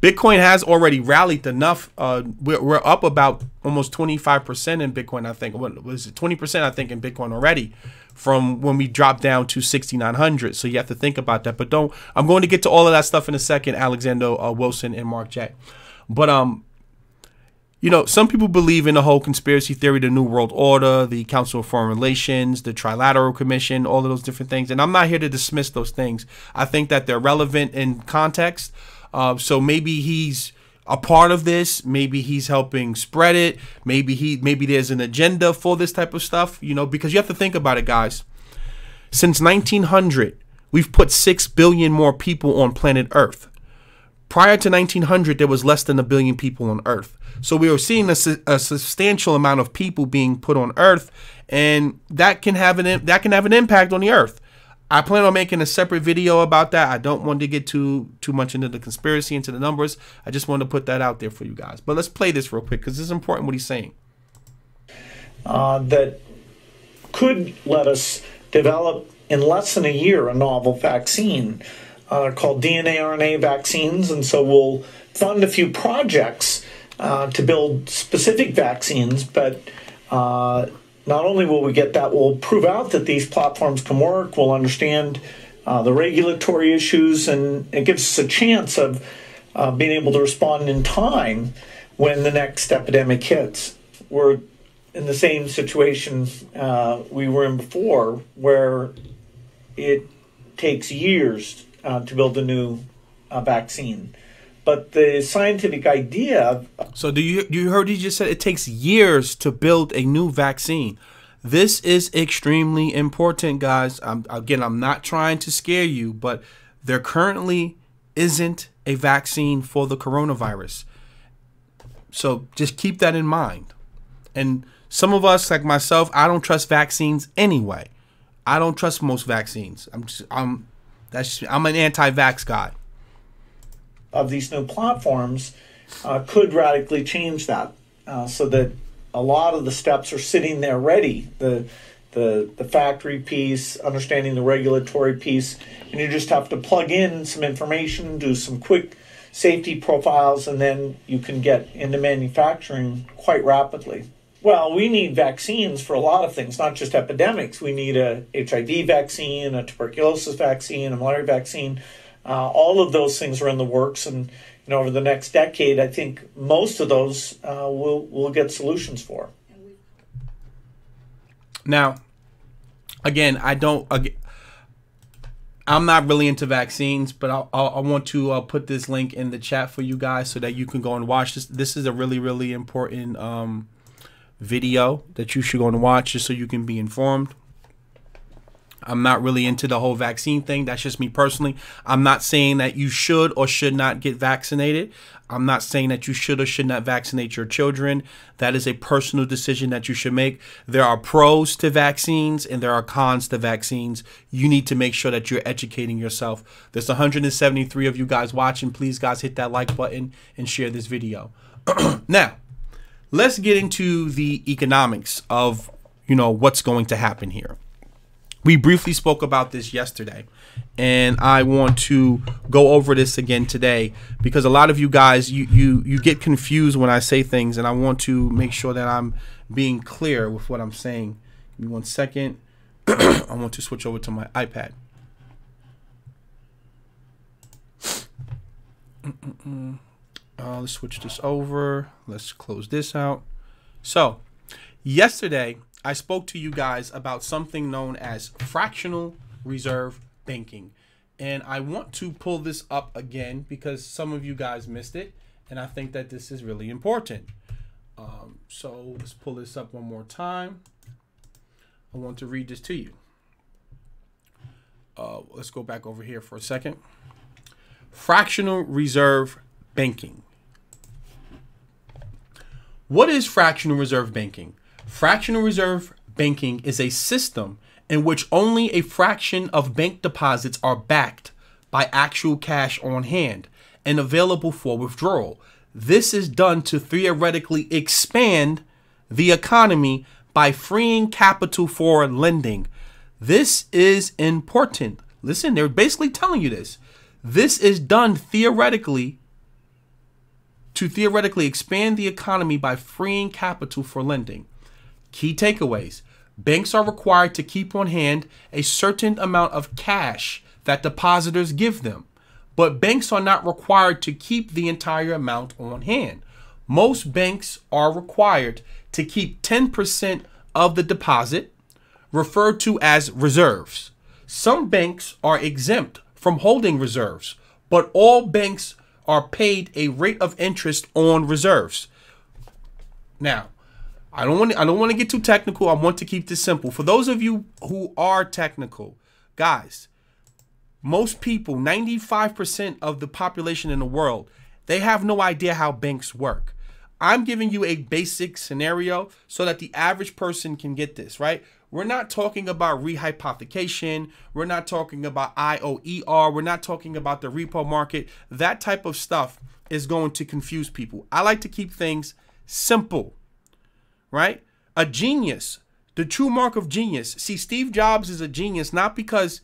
Bitcoin has already rallied enough. We're up about almost 25% in Bitcoin, I think. What was it? 20%, I think, in Bitcoin already from when we dropped down to 6,900. So you have to think about that. But I'm going to get to all of that stuff in a second, Alexander Wilson and Mark Jack. But, you know, some people believe in the whole conspiracy theory, the New World Order, the Council of Foreign Relations, the Trilateral Commission, all of those different things. And I'm not here to dismiss those things. I think that they're relevant in context. So maybe he's a part of this. Maybe he's helping spread it. Maybe there's an agenda for this type of stuff, you know, because you have to think about it, guys. Since 1900, we've put 6 billion more people on planet Earth. Prior to 1900, there was less than 1 billion people on Earth. So we are seeing a substantial amount of people being put on Earth, and that can have an impact on the Earth. I plan on making a separate video about that. I don't want to get too much into the conspiracy, into the numbers. I just want to put that out there for you guys. But let's play this real quick because this is important what he's saying. That could let us develop in less than a year a novel vaccine called DNA RNA vaccines. And so we'll fund a few projects to build specific vaccines, but not only will we get that, we'll prove out that these platforms can work, we'll understand the regulatory issues, and it gives us a chance of being able to respond in time when the next epidemic hits. We're in the same situation we were in before, where it takes years to build a new vaccine. But the scientific idea... So you heard he just said it takes years to build a new vaccine. This is extremely important, guys. I'm not trying to scare you, but there currently isn't a vaccine for the coronavirus. So just keep that in mind. And some of us, like myself, I don't trust vaccines anyway. I don't trust most vaccines. I'm an anti-vax guy. Of these new platforms could radically change that, so that a lot of the steps are sitting there ready. The factory piece, understanding the regulatory piece, and you just have to plug in some information, do some quick safety profiles, and then you can get into manufacturing quite rapidly. Well, we need vaccines for a lot of things, not just epidemics. We need a HIV vaccine, a tuberculosis vaccine, a malaria vaccine. All of those things are in the works, and over the next decade, I think most of those we'll get solutions for. Now, again, I'm not really into vaccines, but I want to put this link in the chat for you guys so that you can go and watch this. This is a really, really important video that you should go and watch just so you can be informed. I'm not really into the whole vaccine thing. That's just me personally. I'm not saying that you should or should not get vaccinated. I'm not saying that you should or should not vaccinate your children. That is a personal decision that you should make. There are pros to vaccines and there are cons to vaccines. You need to make sure that you're educating yourself. There's 173 of you guys watching. Please, guys, hit that like button and share this video. Now, let's get into the economics of, what's going to happen here. We briefly spoke about this yesterday, and I want to go over this again today because a lot of you guys, you get confused when I say things, and I want to make sure that I'm being clear with what I'm saying. Give me 1 second. I want to switch over to my iPad. Let's switch this over. Let's close this out. So, yesterday, I spoke to you guys about something known as fractional reserve banking. And I want to pull this up again because some of you guys missed it. And I think that this is really important. So let's pull this up one more time. I want to read this to you. Let's go back over here for a second. Fractional reserve banking. What is fractional reserve banking? Fractional reserve banking is a system in which only a fraction of bank deposits are backed by actual cash on hand and available for withdrawal. This is done to theoretically expand the economy by freeing capital for lending. This is important. Listen, they're basically telling you this. This is done theoretically to theoretically expand the economy by freeing capital for lending. Key takeaways. Banks are required to keep on hand a certain amount of cash that depositors give them, but banks are not required to keep the entire amount on hand. Most banks are required to keep 10% of the deposit, referred to as reserves. Some banks are exempt from holding reserves, but all banks are paid a rate of interest on reserves. Now, I don't want to get too technical. I want to keep this simple. For those of you who are technical, guys, most people, 95% of the population in the world, they have no idea how banks work. I'm giving you a basic scenario so that the average person can get this, right? We're not talking about rehypothecation. We're not talking about IOER. We're not talking about the repo market. That type of stuff is going to confuse people. I like to keep things simple, right? A genius, the true mark of genius. See, Steve Jobs is a genius not because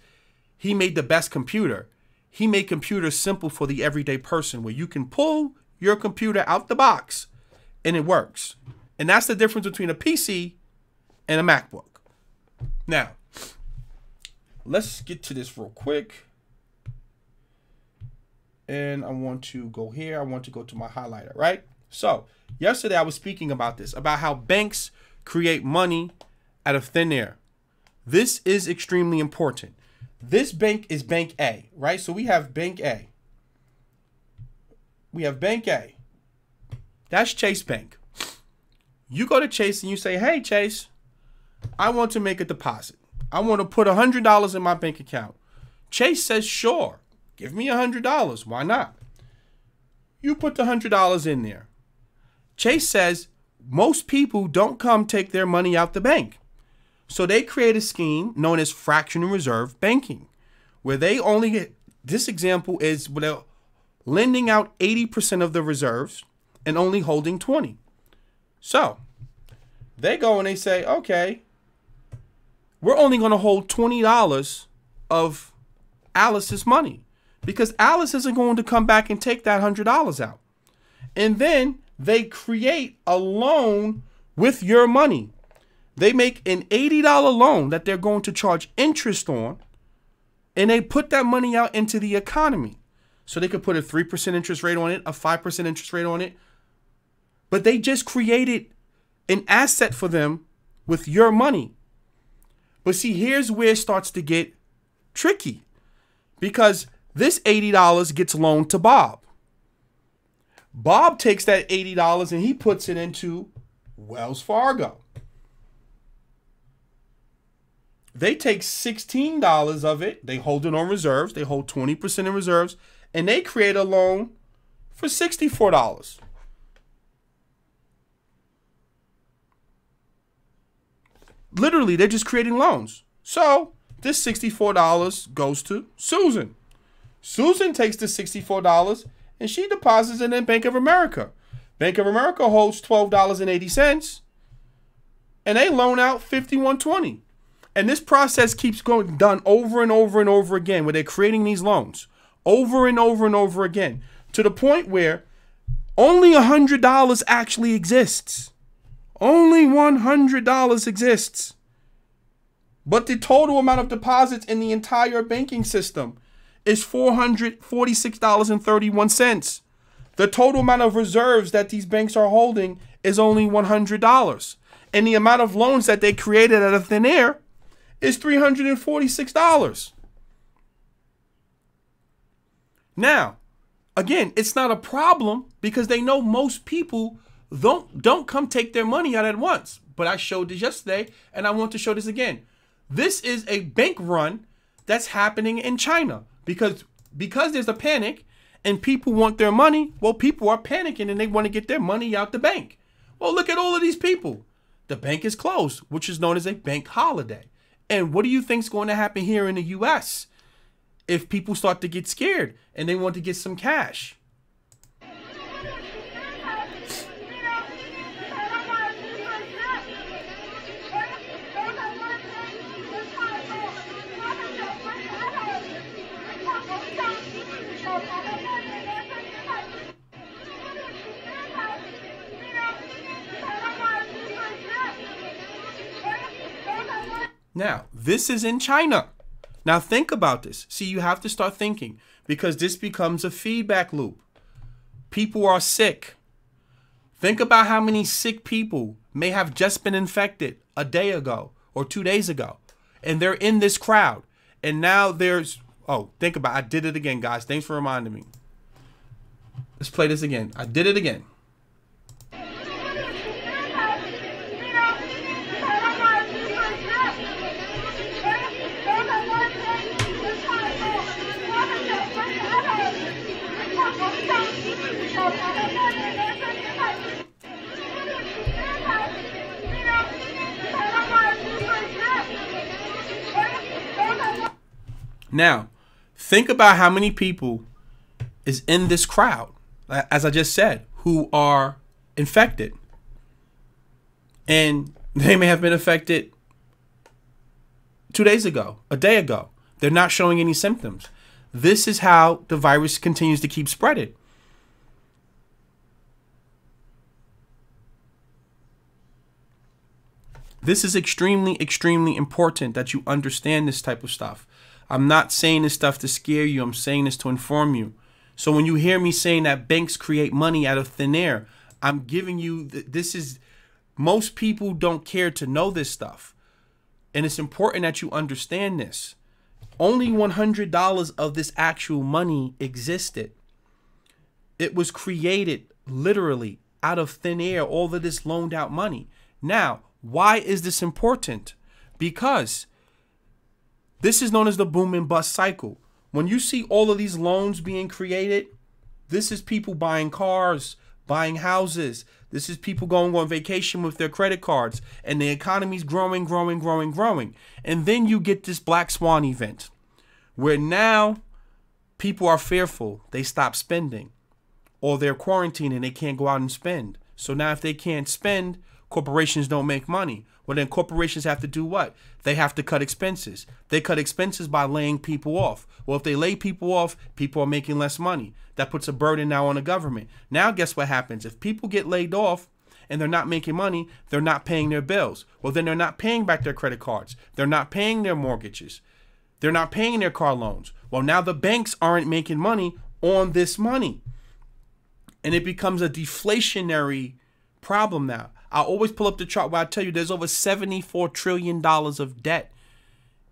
he made the best computer. He made computers simple for the everyday person where you can pull your computer out the box and it works. And that's the difference between a PC and a MacBook. Now, let's get to this real quick. And I want to go here. I want to go to my highlighter, right? So, yesterday I was speaking about this, about how banks create money out of thin air. This is extremely important. This bank is Bank A, right? So we have Bank A. We have Bank A. That's Chase Bank. You go to Chase and you say, hey, Chase, I want to make a deposit. I want to put $100 in my bank account. Chase says, sure, give me $100. Why not? You put the $100 in there. Chase says, most people don't come take their money out the bank. So they create a scheme known as fractional reserve banking, where they only get, this example is where they're lending out 80% of the reserves and only holding 20. So they go and they say, okay, we're only going to hold $20 of Alice's money because Alice isn't going to come back and take that $100 out. And then they create a loan with your money. They make an $80 loan that they're going to charge interest on, and they put that money out into the economy. So they could put a 3% interest rate on it, a 5% interest rate on it. But they just created an asset for them with your money. But see, here's where it starts to get tricky, because this $80 gets loaned to Bob. Bob takes that $80 and he puts it into Wells Fargo. They take $16 of it. They hold it on reserves. They hold 20% in reserves, and they create a loan for $64. Literally, they're just creating loans. So this $64 goes to Susan. Susan takes the $64 and she deposits it in Bank of America. Bank of America holds $12.80, and they loan out $51.20. And this process keeps going done over and over and over again, where they're creating these loans over and over and over again, to the point where only $100 actually exists. Only $100 exists. But the total amount of deposits in the entire banking system is $446.31. The total amount of reserves that these banks are holding is only $100. And the amount of loans that they created out of thin air is $346. Now, again, it's not a problem because they know most people don't come take their money out at once. But I showed this yesterday, and I want to show this again. This is a bank run that's happening in China because there's a panic and people want their money. Well, people are panicking and they want to get their money out the bank. Well, look at all of these people. The bank is closed, which is known as a bank holiday. And what do you think is going to happen here in the U.S. if people start to get scared and they want to get some cash? Now, this is in China. Now, think about this. See, you have to start thinking because this becomes a feedback loop. People are sick. Think about how many sick people may have just been infected a day ago or 2 days ago, and they're in this crowd. And now there's, oh, think about it. I did it again, guys. Thanks for reminding me. Let's play this again. I did it again. Now, think about how many people is in this crowd, as I just said, who are infected. And they may have been affected 2 days ago, a day ago. They're not showing any symptoms. This is how the virus continues to keep spreading. This is extremely, extremely important that you understand this type of stuff. I'm not saying this stuff to scare you. I'm saying this to inform you. So when you hear me saying that banks create money out of thin air, I'm giving you, this is, most people don't care to know this stuff. And it's important that you understand this. Only $100 of this actual money existed. It was created literally out of thin air, all of this loaned out money. Now, why is this important? Because this is known as the boom and bust cycle. When you see all of these loans being created, this is people buying cars, buying houses. This is people going on vacation with their credit cards. And the economy's growing, growing, growing, growing. And then you get this black swan event where now people are fearful. They stop spending. Or they're quarantined and they can't go out and spend. So now if they can't spend, corporations don't make money. Well, then corporations have to do what? They have to cut expenses. They cut expenses by laying people off. Well, if they lay people off, people are making less money. That puts a burden now on the government. Now, guess what happens? If people get laid off and they're not making money, they're not paying their bills. Well, then they're not paying back their credit cards. They're not paying their mortgages. They're not paying their car loans. Well, now the banks aren't making money on this money. And it becomes a deflationary problem now. I always pull up the chart where I tell you there's over $74 trillion of debt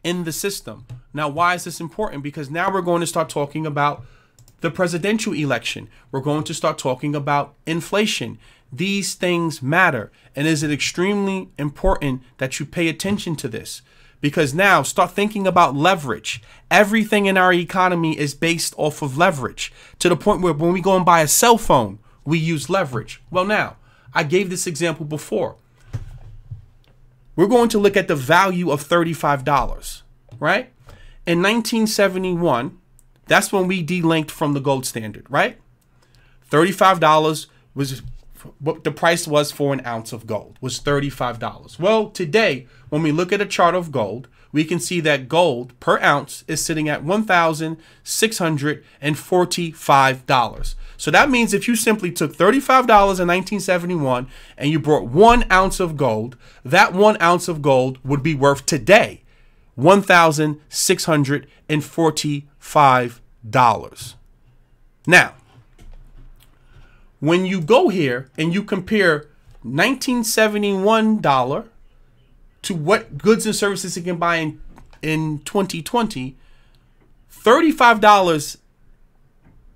in the system. Now, why is this important? Because now we're going to start talking about the presidential election. We're going to start talking about inflation. These things matter. And is it extremely important that you pay attention to this? Because now start thinking about leverage. Everything in our economy is based off of leverage, to the point where when we go and buy a cell phone, we use leverage. Well, now, I gave this example before. We're going to look at the value of $35, right? In 1971, that's when we delinked from the gold standard, right? $35 was what the price was for an ounce of gold, was $35. Well, today, when we look at a chart of gold, we can see that gold per ounce is sitting at $1,645. So that means if you simply took $35 in 1971 and you brought 1 ounce of gold, that 1 ounce of gold would be worth today $1,645. Now, when you go here and you compare $1971 to what goods and services you can buy in 2020, $35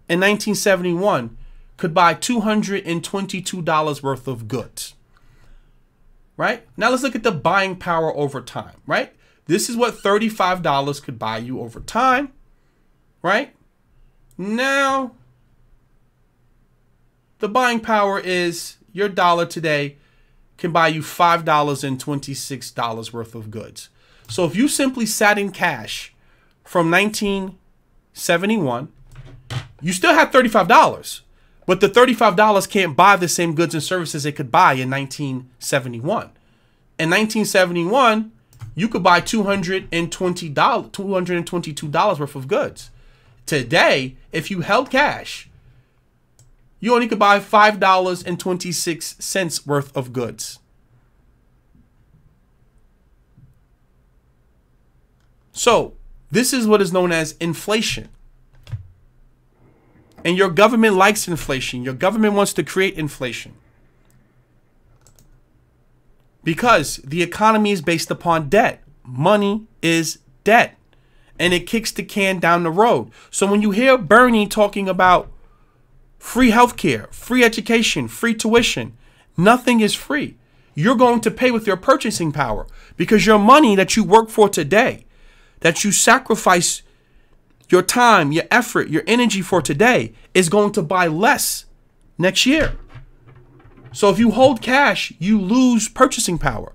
in 1971 could buy $222 worth of goods. Right? Now let's look at the buying power over time, right? This is what $35 could buy you over time, right? Now, the buying power is your dollar today can buy you $5.26 worth of goods. So if you simply sat in cash from 1971, you still have $35, but the $35 can't buy the same goods and services it could buy in 1971. In 1971, you could buy $222 worth of goods. Today, if you held cash, you only could buy $5.26 worth of goods. So this is what is known as inflation. And your government likes inflation. Your government wants to create inflation. Because the economy is based upon debt. Money is debt. And it kicks the can down the road. So when you hear Bernie talking about free healthcare, free education, free tuition. Nothing is free. You're going to pay with your purchasing power because your money that you work for today, that you sacrifice your time, your effort, your energy for today, is going to buy less next year. So if you hold cash, you lose purchasing power.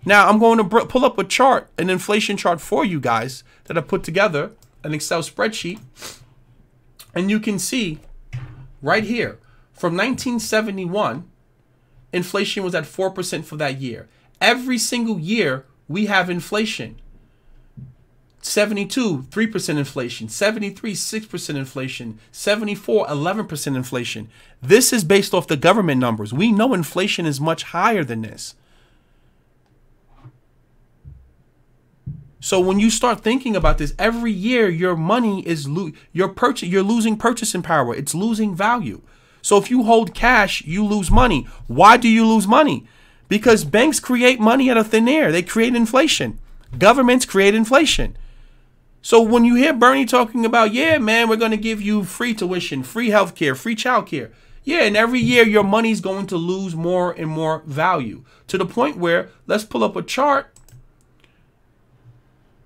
Now I'm going to pull up a chart, an inflation chart for you guys that I put together, an Excel spreadsheet. And you can see right here, from 1971, inflation was at 4% for that year. Every single year we have inflation. 72, 3% inflation. 73, 6% inflation. 74, 11% inflation. This is based off the government numbers. We know inflation is much higher than this. So when you start thinking about this, every year your money is you're losing purchasing power. It's losing value. So if you hold cash, you lose money. Why do you lose money? Because banks create money out of thin air. They create inflation. Governments create inflation. So when you hear Bernie talking about, yeah, man, we're going to give you free tuition, free healthcare, free childcare. Yeah, and every year your money's going to lose more and more value to the point where, let's pull up a chart.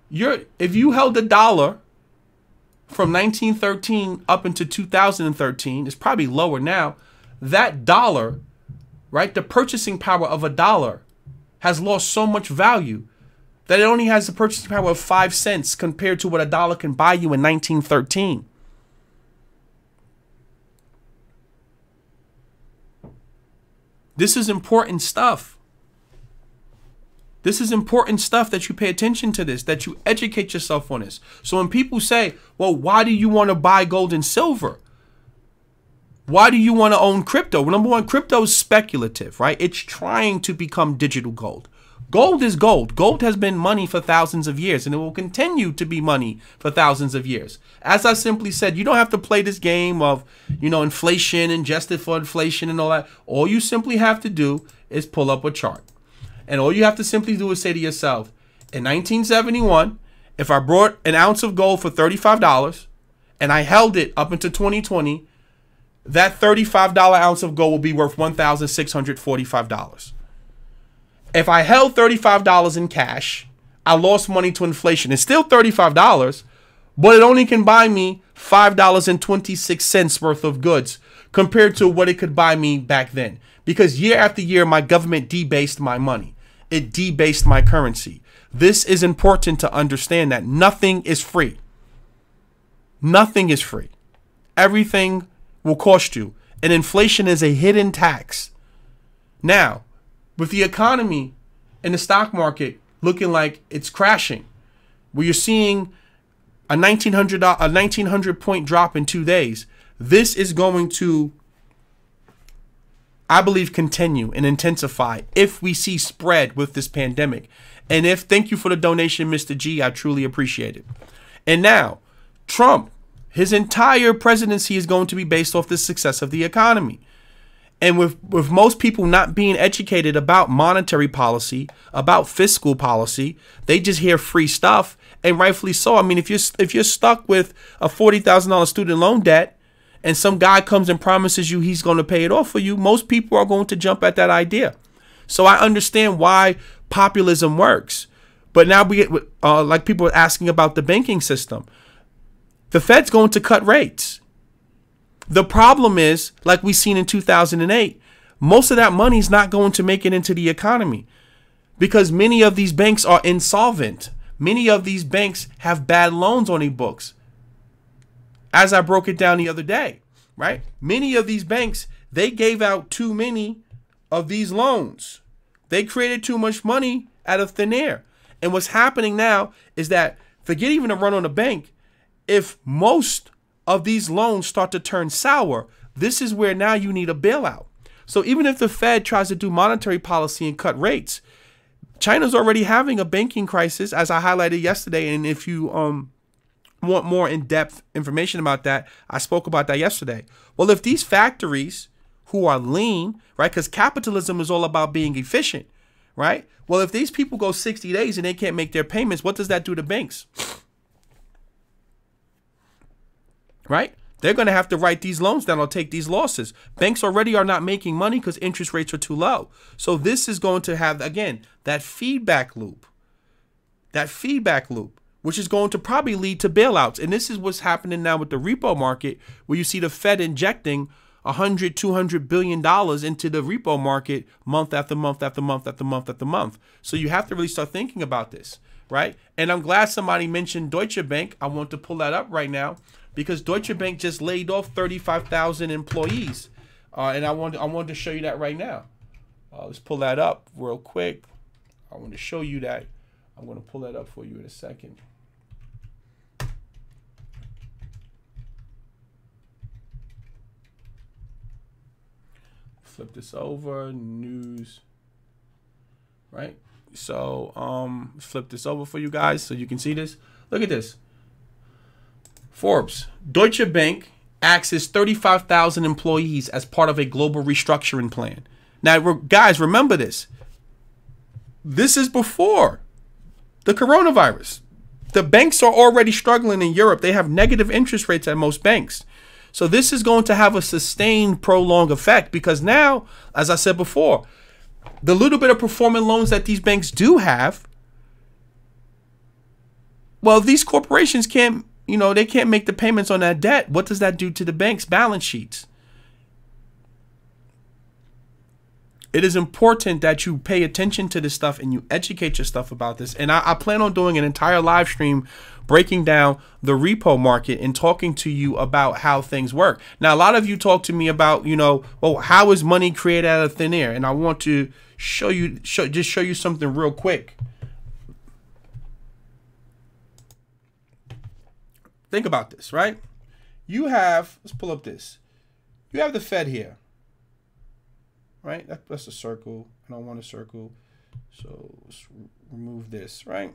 If you held $1 from 1913 up into 2013, it's probably lower now. That dollar, right, the purchasing power of $1 has lost so much value that it only has the purchasing power of 5 cents compared to what $1 can buy you in 1913. This is important stuff. This is important stuff that you pay attention to this, that you educate yourself on this. So when people say, well, why do you want to buy gold and silver? Why do you want to own crypto? Well, number one, crypto is speculative, right? It's trying to become digital gold. Gold is gold. Gold has been money for thousands of years, and it will continue to be money for thousands of years. As I simply said, you don't have to play this game of, inflation and adjusted for inflation and all that. All you simply have to do is pull up a chart. And all you have to simply do is say to yourself, in 1971, if I brought an ounce of gold for $35 and I held it up into 2020, that $35 ounce of gold will be worth $1,645. If I held $35 in cash, I lost money to inflation. It's still $35, but it only can buy me $5.26 worth of goods compared to what it could buy me back then. Because year after year, my government debased my money. It debased my currency. This is important to understand, that nothing is free. Nothing is free. Everything will cost you. And inflation is a hidden tax. Now, with the economy and the stock market looking like it's crashing, where you're seeing a 1,900 point drop in 2 days, this is going to, I believe, continue and intensify if we see spread with this pandemic. And thank you for the donation, Mr. G. I truly appreciate it. And now, Trump, his entire presidency is going to be based off the success of the economy. And with most people not being educated about monetary policy, about fiscal policy, they just hear free stuff, and rightfully so. I mean, if you're stuck with a $40,000 student loan debt, and some guy comes and promises you he's going to pay it off for you, most people are going to jump at that idea. So I understand why populism works. But now we get like people are asking about the banking system. The Fed's going to cut rates. The problem is, like we seen in 2008, most of that money is not going to make it into the economy because many of these banks are insolvent. Many of these banks have bad loans on their books. As I broke it down the other day, right? Many of these banks, they gave out too many of these loans. They created too much money out of thin air. And what's happening now is that, forget even a run on a bank, if most of these loans start to turn sour, this is where now you need a bailout. So even if the Fed tries to do monetary policy and cut rates, China's already having a banking crisis, as I highlighted yesterday. And if you want more in-depth information about that, I spoke about that yesterday. Well, if these factories who are lean, right, because capitalism is all about being efficient, right? Well, if these people go 60 days and they can't make their payments, what does that do to banks? Right? They're going to have to write these loans down or take these losses. Banks already are not making money because interest rates are too low. So this is going to have, again, that feedback loop, which is going to probably lead to bailouts. And this is what's happening now with the repo market, where you see the Fed injecting $100, $200 billion into the repo market month after month after month after month after month. So you have to really start thinking about this, right? And I'm glad somebody mentioned Deutsche Bank. I want to pull that up right now, because Deutsche Bank just laid off 35,000 employees. And I wanted to show you that right now. Let's pull that up real quick. I want to show you that. I'm going to pull that up for you in a second. Flip this over, news, right? So flip this over for you guys so you can see this. Look at this. Forbes, Deutsche Bank axes 35,000 employees as part of a global restructuring plan. Now, guys, remember this. This is before the coronavirus. The banks are already struggling in Europe. They have negative interest rates at most banks. So this is going to have a sustained, prolonged effect, because now, as I said before, the little bit of performing loans that these banks do have, well, these corporations can't, they can't make the payments on that debt. What does that do to the bank's balance sheets? It is important that you pay attention to this stuff and you educate yourself about this. And I plan on doing an entire live stream breaking down the repo market and talking to you about how things work. Now, a lot of you talk to me about, well, how is money created out of thin air? And I want to show you something real quick. Think about this, right? You have, let's pull up this. You have the Fed here. Right? That's a circle. I don't want a circle. So let's remove this, right?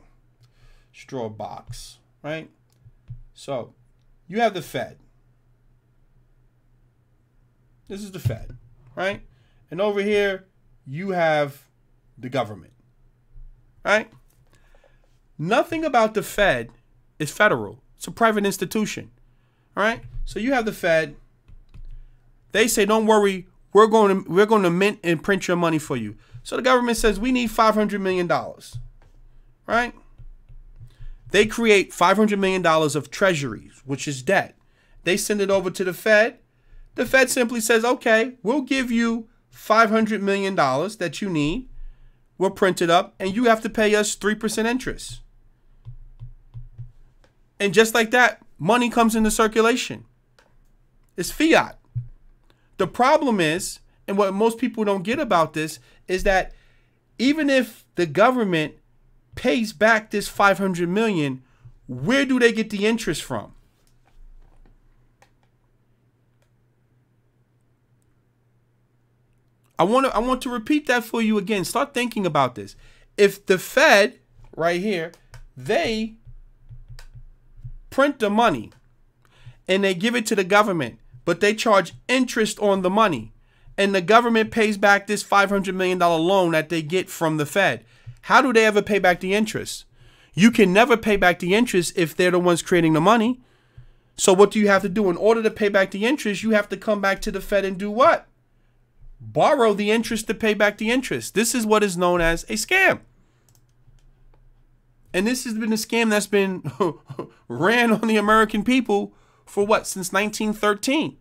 Let's draw a box, right? So you have the Fed. This is the Fed, right? And over here, you have the government, right? Nothing about the Fed is federal. It's a private institution, all right? So you have the Fed. They say, don't worry, we're going to mint and print your money for you. So the government says we need $500 million, right? They create $500 million of treasuries, which is debt. They send it over to the Fed. The Fed simply says, okay, we'll give you $500 million that you need. We'll print it up, and you have to pay us 3% interest. And just like that, money comes into circulation. It's fiat. The problem is, and what most people don't get about this, is that even if the government pays back this $500 million, where do they get the interest from? I want to repeat that for you again. Start thinking about this. If the Fed, right here, they print the money and they give it to the government, but they charge interest on the money, and the government pays back this $500 million loan that they get from the Fed, how do they ever pay back the interest? You can never pay back the interest if they're the ones creating the money. So what do you have to do? In order to pay back the interest, you have to come back to the Fed and do what? Borrow the interest to pay back the interest. This is what is known as a scam. And this has been a scam that's been ran on the American people for what? Since 1913.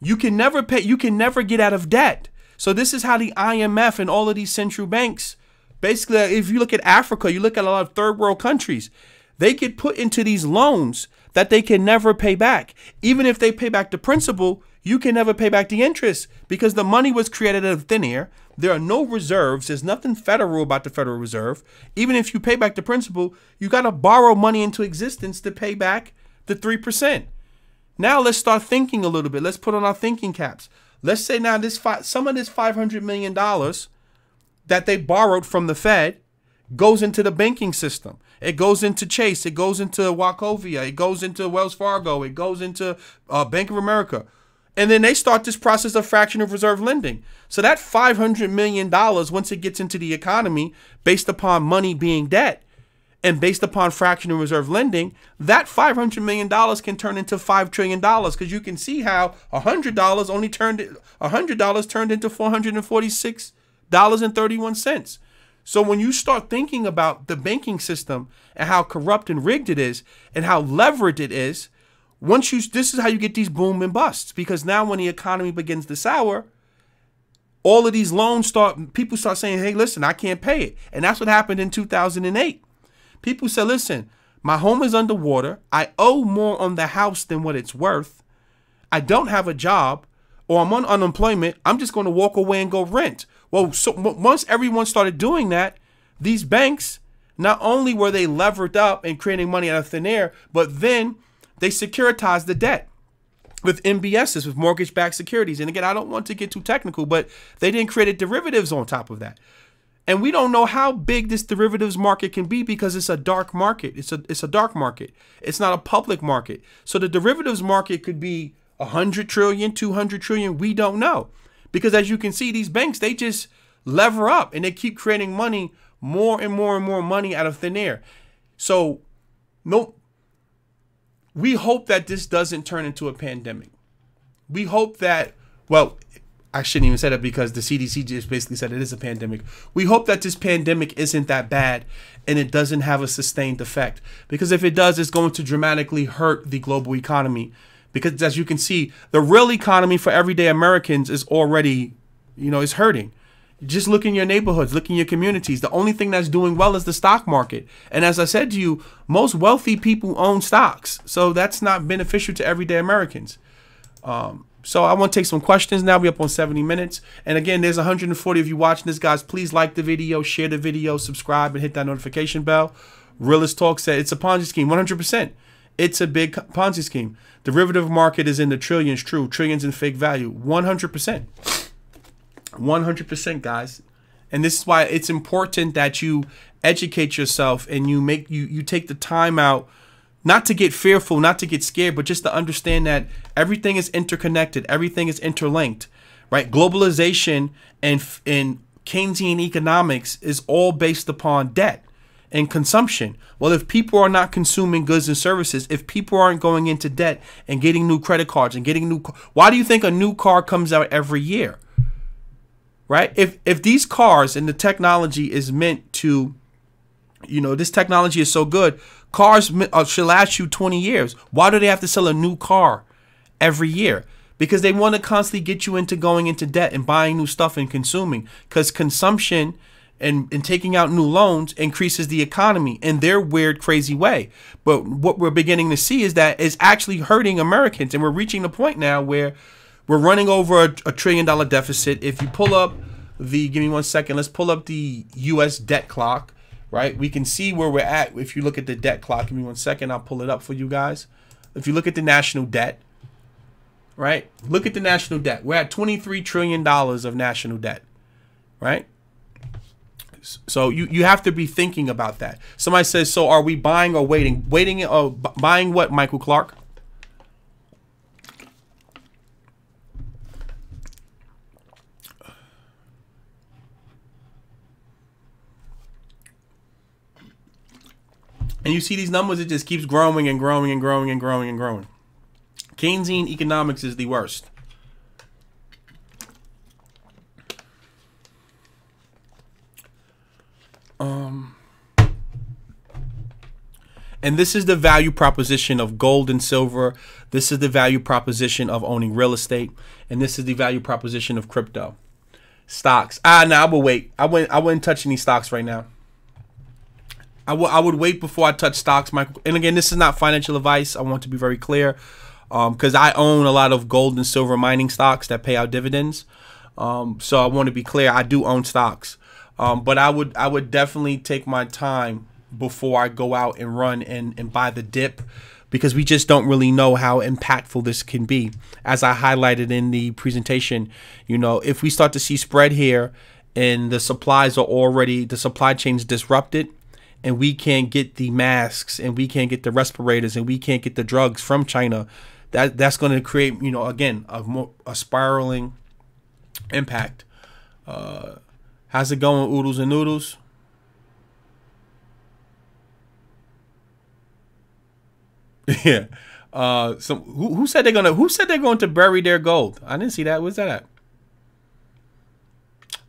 You can never pay, you can never get out of debt. So this is how the IMF and all of these central banks, basically, if you look at Africa, you look at a lot of third world countries, they get put into these loans that they can never pay back. Even if they pay back the principal, you can never pay back the interest because the money was created out of thin air. There are no reserves. There's nothing federal about the Federal Reserve. Even if you pay back the principal, you got to borrow money into existence to pay back the 3%. Now let's start thinking a little bit. Let's put on our thinking caps. Let's say now some of this $500 million that they borrowed from the Fed goes into the banking system. It goes into Chase. It goes into Wachovia. It goes into Wells Fargo. It goes into Bank of America. And then they start this process of fractional reserve lending. So that $500 million, once it gets into the economy, based upon money being debt, And based upon fractional reserve lending, that $500 million can turn into $5 trillion, because you can see how $100 turned into $446.31. So when you start thinking about the banking system and how corrupt and rigged it is and how leveraged it is, this is how you get these boom and busts. Because now when the economy begins to sour, all of these loans people start saying, hey, listen, I can't pay it. And that's what happened in 2008. People said, listen, my home is underwater. I owe more on the house than what it's worth. I don't have a job, or I'm on unemployment. I'm just going to walk away and go rent. Well, so once everyone started doing that, these banks, not only were they levered up and creating money out of thin air, but then they securitized the debt with MBSs, with mortgage-backed securities. And again, I don't want to get too technical, but they then created derivatives on top of that. And we don't know how big this derivatives market can be, because it's a dark market. It's a dark market. It's not a public market. So the derivatives market could be 100 trillion, 200 trillion. We don't know. Because as you can see, these banks, they just lever up and they keep creating money, more and more and more money out of thin air. So we hope that this doesn't turn into a pandemic. We hope that, well, I shouldn't even say that, because the CDC just basically said it is a pandemic. We hope that this pandemic isn't that bad and it doesn't have a sustained effect. Because if it does, it's going to dramatically hurt the global economy. Because as you can see, the real economy for everyday Americans is already, is hurting. Just look in your neighborhoods, look in your communities. The only thing that's doing well is the stock market. And as I said to you, most wealthy people own stocks. So that's not beneficial to everyday Americans. So I want to take some questions now. We're up on 70 minutes. And again, there's 140 of you watching this, guys. Please like the video, share the video, subscribe, and hit that notification bell. Realist Talk said it's a Ponzi scheme, 100%. It's a big Ponzi scheme. Derivative market is in the trillions, true. Trillions in fake value, 100%. 100%, guys. And this is why it's important that you educate yourself and you take the time out, not to get fearful, not to get scared, but just to understand that everything is interconnected. Everything is interlinked, right? Globalization and Keynesian economics is all based upon debt and consumption. Well, if people are not consuming goods and services, if people aren't going into debt and getting new credit cards and getting why do you think a new car comes out every year? Right? If these cars and the technology is meant to, this technology is so good, cars should last you 20 years. Why do they have to sell a new car every year? Because they want to constantly get you into going into debt and buying new stuff and consuming. Because consumption and taking out new loans increases the economy in their weird, crazy way. But what we're beginning to see is that it's actually hurting Americans. And we're reaching the point now where we're running over a $1 trillion deficit. If you pull up give me 1 second, let's pull up the U.S. debt clock, right? We can see where we're at. If you look at the debt clock, give me 1 second, I'll pull it up for you guys. If you look at the national debt, right? Look at the national debt. We're at $23 trillion of national debt, right? So you have to be thinking about that. Somebody says, so are we buying or waiting? Buying what, Michael Clark? And you see these numbers, it just keeps growing and growing and growing and growing and growing. Keynesian economics is the worst. And this is the value proposition of gold and silver. This is the value proposition of owning real estate. And this is the value proposition of crypto. Stocks. No, I will wait. I wouldn't touch any stocks right now. I would wait before I touch stocks, Michael. And again, this is not financial advice. I want to be very clear, because I own a lot of gold and silver mining stocks that pay out dividends. So I want to be clear. I do own stocks, but I would definitely take my time before I go out and run and buy the dip, because we just don't really know how impactful this can be. As I highlighted in the presentation, if we start to see spread here and the supply chain's disrupted, and we can't get the masks and we can't get the respirators and we can't get the drugs from China, that's going to create, again, a spiraling impact. How's it going, oodles and noodles? Yeah. Who said they're going to bury their gold? I didn't see that. Where's that at?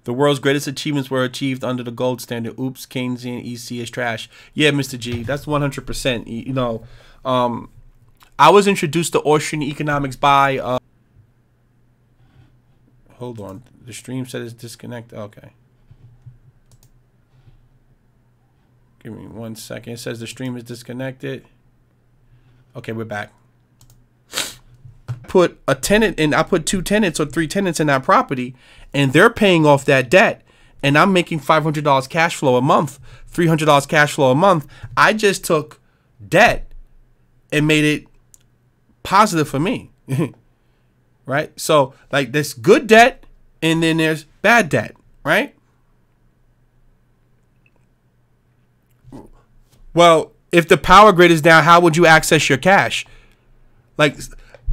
The world's greatest achievements were achieved under the gold standard. Oops, Keynesian EC is trash. Yeah, Mr. G, that's 100%. You know, I was introduced to Austrian economics by. Hold on, the stream said it's disconnected. Okay. Give me 1 second. It says the stream is disconnected. Okay, we're back. Put a tenant in. I put 2 tenants or 3 tenants in that property, and they're paying off that debt, and I'm making $500 cash flow a month, $300 cash flow a month. I just took debt and made it positive for me, right? So like there's good debt, and then there's bad debt, right? Well, if the power grid is down, how would you access your cash? Like,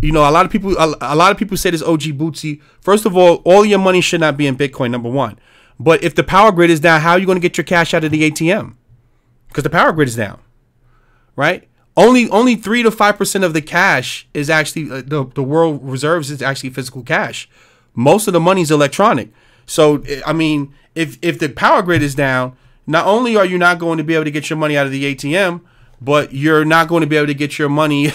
you know, a lot of people say this, OG Bootsy. First of all your money should not be in Bitcoin, number one. But if the power grid is down, how are you going to get your cash out of the ATM? Because the power grid is down, right? Only 3 to 5% of the cash is actually the world reserves is actually physical cash. Most of the money is electronic. So I mean, if the power grid is down, not only are you not going to be able to get your money out of the ATM, but you're not going to be able to get your money,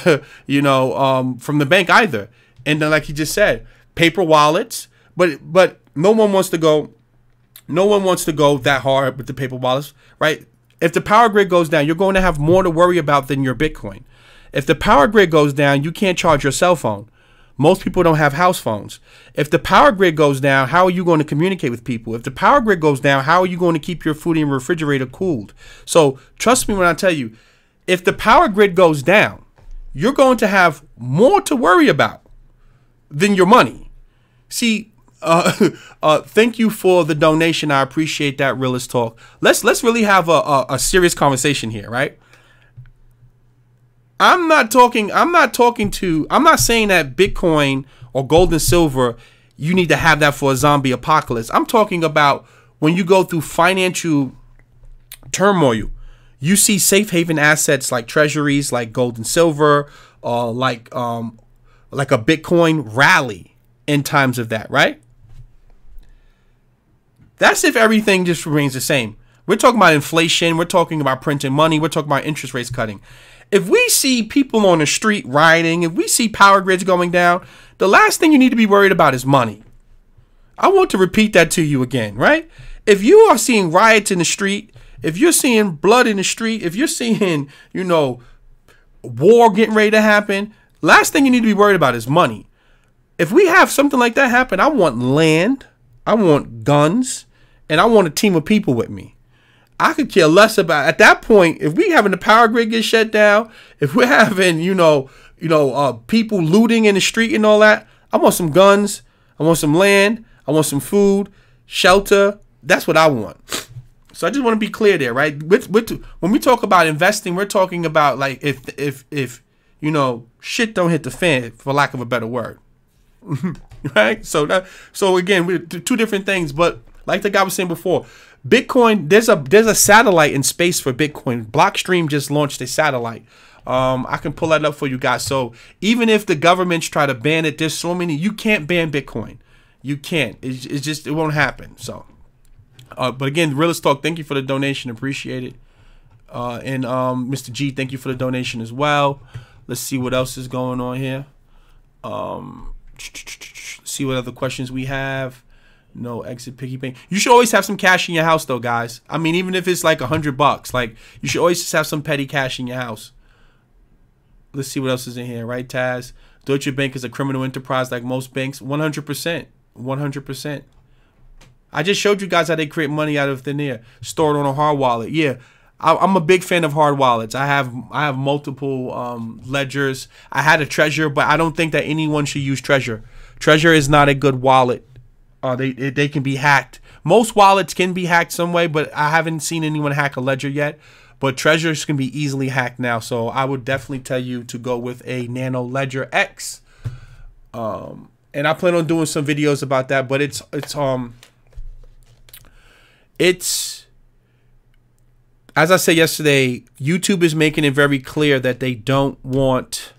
you know, from the bank either. And then, like he just said, paper wallets. But no one wants to go that hard with the paper wallets, right? If the power grid goes down, you're going to have more to worry about than your Bitcoin. If the power grid goes down, you can't charge your cell phone. Most people don't have house phones. If the power grid goes down, how are you going to communicate with people? If the power grid goes down, how are you going to keep your food in your refrigerator cooled? So trust me when I tell you, if the power grid goes down, you're going to have more to worry about than your money. See, thank you for the donation. I appreciate that, Realist Talk. Let's really have a serious conversation here, right? I'm not saying that Bitcoin or gold and silver, you need to have that for a zombie apocalypse. I'm talking about when you go through financial turmoil, you see safe haven assets like treasuries, like gold and silver, like a Bitcoin rally in times of that, right? That's if everything just remains the same. We're talking about inflation. We're talking about printing money. We're talking about interest rates cutting. If we see people on the street rioting, if we see power grids going down, the last thing you need to be worried about is money. I want to repeat that to you again, right? If you are seeing riots in the street, if you're seeing blood in the street, if you're seeing, you know, war getting ready to happen, last thing you need to be worried about is money. If we have something like that happen, I want land, I want guns, and I want a team of people with me. I could care less about, at that point, if we having the power grid get shut down, if we're having, people looting in the street and all that, I want some guns, I want some land, I want some food, shelter. That's what I want. So I just want to be clear there, right? When we talk about investing, we're talking about like if shit don't hit the fan, for lack of a better word, right? So again, we're two different things, but like the guy was saying before, Bitcoin, there's a satellite in space for Bitcoin. Blockstream just launched a satellite. I can pull that up for you guys. So even if the governments try to ban it, there's so many, you can't ban Bitcoin. You can't. It won't happen. So, but again, Realist Talk, thank you for the donation. Appreciate it. And Mr. G, thank you for the donation as well. Let's see what else is going on here. See what other questions we have. No exit piggy bank. You should always have some cash in your house, though, guys. I mean, even if it's like $100, like you should always just have some petty cash in your house. Let's see what else is in here, right, Taz? Deutsche Bank is a criminal enterprise like most banks. 100%. 100%. I just showed you guys how they create money out of thin air. Store it on a hard wallet. Yeah, I'm a big fan of hard wallets. I have multiple ledgers. I had a Treasure, but I don't think that anyone should use Treasure. Treasure is not a good wallet. They can be hacked. Most wallets can be hacked some way, but I haven't seen anyone hack a ledger yet. But Treasures can be easily hacked now, so I would definitely tell you to go with a Nano Ledger X. And I plan on doing some videos about that, but it's as I said yesterday, YouTube is making it very clear that they don't want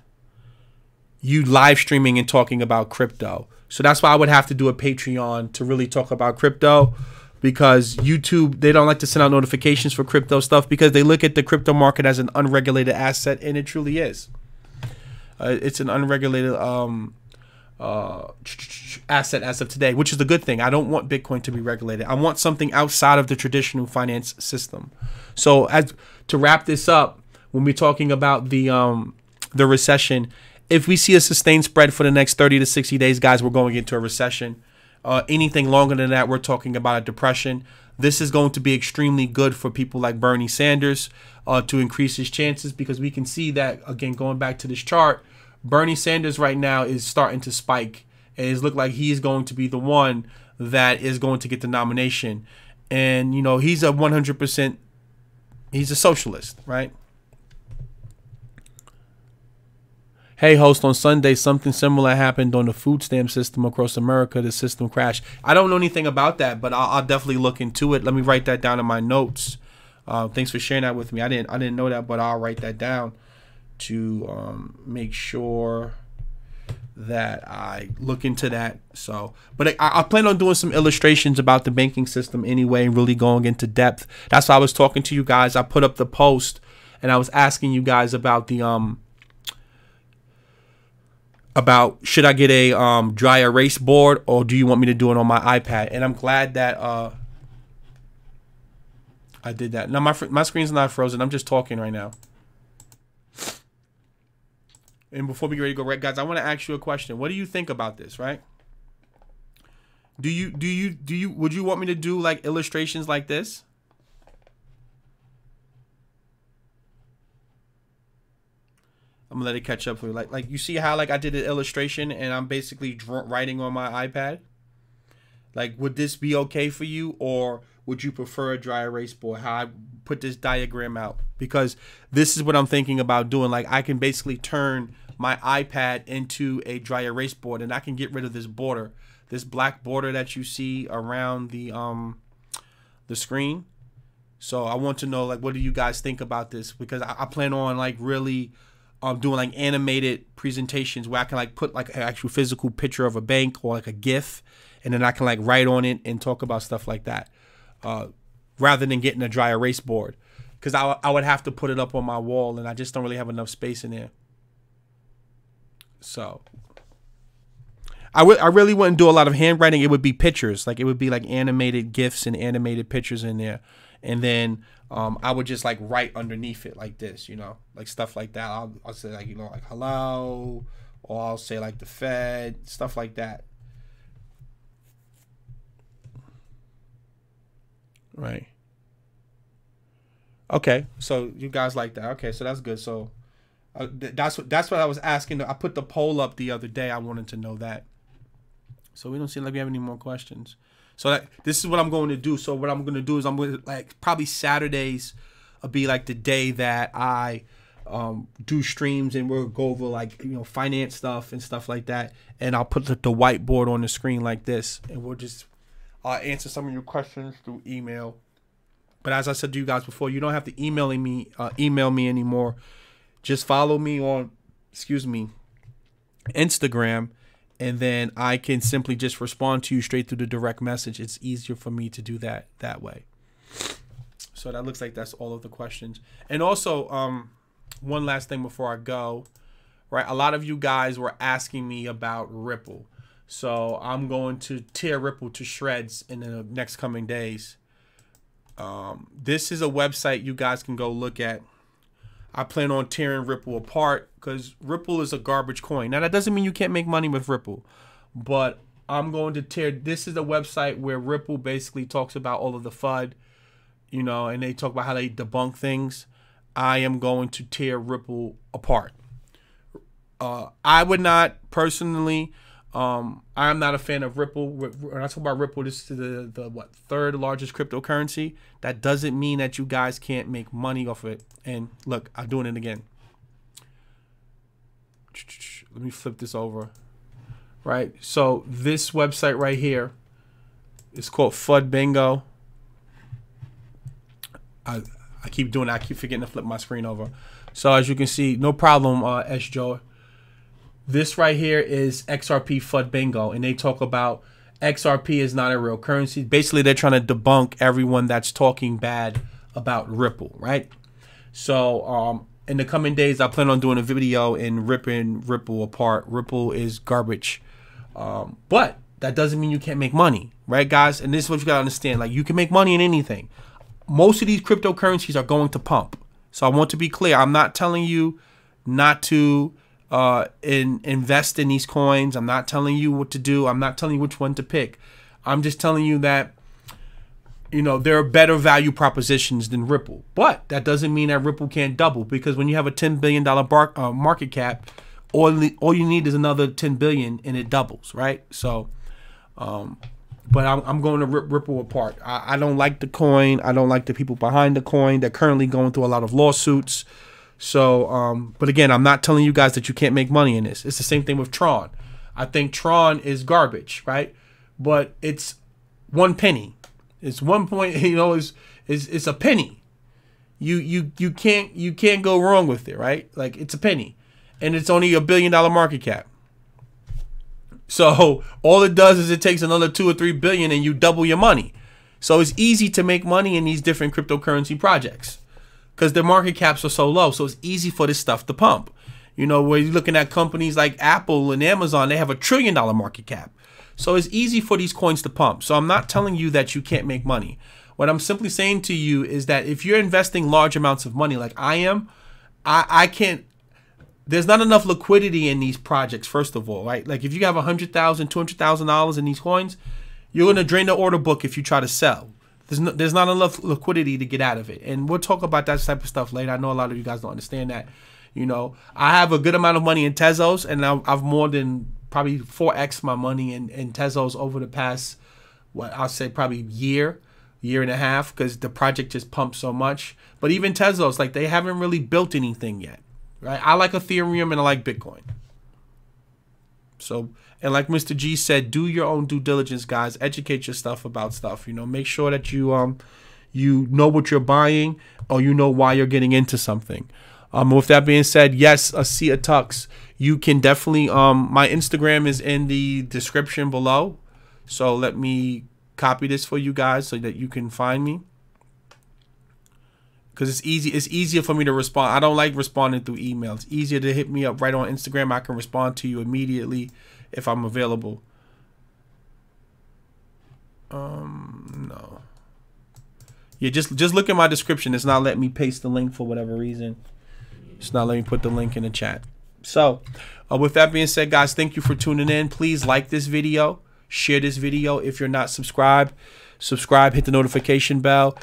you live streaming and talking about crypto. So that's why I would have to do a Patreon to really talk about crypto, because YouTube, they don't like to send out notifications for crypto stuff because they look at the crypto market as an unregulated asset, and it truly is. It's an unregulated asset as of today, which is a good thing. I don't want Bitcoin to be regulated. I want something outside of the traditional finance system. So to wrap this up, when we're talking about the recession, if we see a sustained spread for the next 30 to 60 days, guys, we're going into a recession. Anything longer than that, we're talking about a depression. This is going to be extremely good for people like Bernie Sanders to increase his chances, because we can see that, again, going back to this chart, Bernie Sanders right now is starting to spike. And it's looked like he's going to be the one that is going to get the nomination. And, you know, he's a 100%, he's a socialist, right? Hey, host, on Sunday, something similar happened on the food stamp system across America. The system crashed. I don't know anything about that, but I'll definitely look into it. Let me write that down in my notes. Thanks for sharing that with me. I didn't know that, but I'll write that down to make sure that I look into that. So, but I plan on doing some illustrations about the banking system anyway, and really going into depth. That's why I was talking to you guys. I put up the post and I was asking you guys about the about should I get a dry erase board, or do you want me to do it on my iPad? And I'm glad that I did that. Now my screen's not frozen. I'm just talking right now. And before we get ready to go, guys, I want to ask you a question. What do you think about this, right? Would you want me to do like illustrations like this? I'm gonna let it catch up for you. Like you see how like I did an illustration and I'm basically writing on my iPad? Like, would this be okay for you, or would you prefer a dry erase board? How I put this diagram out, because this is what I'm thinking about doing. Like, I can basically turn my iPad into a dry erase board, and I can get rid of this border, this black border that you see around the screen. So I want to know, like, what do you guys think about this? Because I plan on like really doing like animated presentations where I can like put like an actual physical picture of a bank or like a GIF, and then I can like write on it and talk about stuff like that, rather than getting a dry erase board, because I would have to put it up on my wall, and I just don't really have enough space in there. So I really wouldn't do a lot of handwriting. It would be pictures, like it would be like animated GIFs and animated pictures in there, and then I would just like write underneath it like this, you know, like stuff like that. I'll say like, you know, like hello, or I'll say like the Fed, stuff like that. Right. Okay, so you guys like that. Okay, so that's good. So that's what I was asking. I put the poll up the other day. I wanted to know that. So we don't seem like we have any more questions. So this is what I'm going to do. So what I'm going to do is I'm going to, like, probably Saturdays will be like the day that I do streams, and we'll go over like, you know, finance stuff and stuff like that. And I'll put the whiteboard on the screen like this, and we'll just answer some of your questions through email. But as I said to you guys before, you don't have to email me anymore. Just follow me on, Instagram, and then I can simply just respond to you straight through the direct message. It's easier for me to do that way. So that looks like that's all of the questions. And also, one last thing before I go, right? A lot of you guys were asking me about Ripple. So I'm going to tear Ripple to shreds in the next coming days. This is a website you guys can go look at. I plan on tearing Ripple apart because Ripple is a garbage coin. Now, that doesn't mean you can't make money with Ripple, but I'm going to tear. This is a website where Ripple basically talks about all of the FUD, you know, and they talk about how they debunk things. I am going to tear Ripple apart. I would not personally. I'm not a fan of Ripple. When I talk about Ripple, this is the third largest cryptocurrency. That doesn't mean that you guys can't make money off it. And look, I'm doing it again. Let me flip this over. Right. So this website right here is called FUD Bingo. I I keep doing that. I keep forgetting to flip my screen over. So as you can see, no problem, S. Joe. This right here is XRP FUD bingo, and they talk about XRP is not a real currency. Basically, they're trying to debunk everyone that's talking bad about Ripple, right? So in the coming days, I plan on doing a video and ripping Ripple apart. Ripple is garbage. But that doesn't mean you can't make money, right, guys? And this is what you got to understand. Like, you can make money in anything. Most of these cryptocurrencies are going to pump. So I want to be clear. I'm not telling you not to invest in these coins. I'm not telling you what to do. I'm not telling you which one to pick. I'm just telling you that, you know, there are better value propositions than Ripple. But that doesn't mean that Ripple can't double, because when you have a $10 billion market cap, all you need is another 10 billion and it doubles, right? So, but I'm going to rip Ripple apart. I don't like the coin. I don't like the people behind the coin. They're currently going through a lot of lawsuits. So, but again, I'm not telling you guys that you can't make money in this. It's the same thing with Tron. I think Tron is garbage, right? But it's 1 penny. It's 1 point. You know, it's a penny. You can't go wrong with it, right? Like, it's a penny, and it's only $1 billion market cap. So all it does is it takes another 2 or 3 billion and you double your money. So it's easy to make money in these different cryptocurrency projects because their market caps are so low. So it's easy for this stuff to pump. You know, where you're looking at companies like Apple and Amazon, they have $1 trillion market cap. So it's easy for these coins to pump. So I'm not telling you that you can't make money. What I'm simply saying to you is that if you're investing large amounts of money like I am, I can't. There's not enough liquidity in these projects, first of all, right? Like, if you have $100,000, $200,000 in these coins, you're going to drain the order book if you try to sell. There's not enough liquidity to get out of it. And we'll talk about that type of stuff later. I know a lot of you guys don't understand that. You know, I have a good amount of money in Tezos, and I've more than probably 4x my money in Tezos over the past, what I'll say probably year and a half, because the project just pumped so much. But even Tezos, like, they haven't really built anything yet. Right? I like Ethereum and I like Bitcoin. So, and like Mr. G said, do your own due diligence, guys. Educate yourself about stuff. You know, make sure that you know what you're buying, or you know why you're getting into something. With that being said, yes, see a tux. You can definitely my Instagram is in the description below. So let me copy this for you guys so that you can find me. Because it's easy. It's easier for me to respond. I don't like responding through email. It's easier to hit me up right on Instagram. I can respond to you immediately if I'm available. No. Yeah, just look at my description. It's not letting me paste the link for whatever reason. It's not letting me put the link in the chat. So, with that being said, guys, thank you for tuning in. Please like this video. Share this video. If you're not subscribed, subscribe. Hit the notification bell.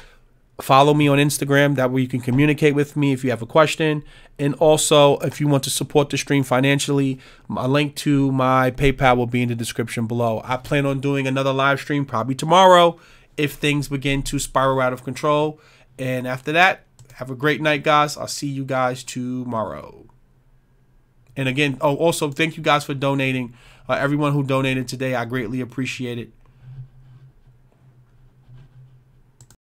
Follow me on Instagram. That way you can communicate with me if you have a question. And also, if you want to support the stream financially, a link to my PayPal will be in the description below. I plan on doing another live stream probably tomorrow if things begin to spiral out of control. And after that, have a great night, guys. I'll see you guys tomorrow. And again, also, thank you guys for donating. Everyone who donated today, I greatly appreciate it.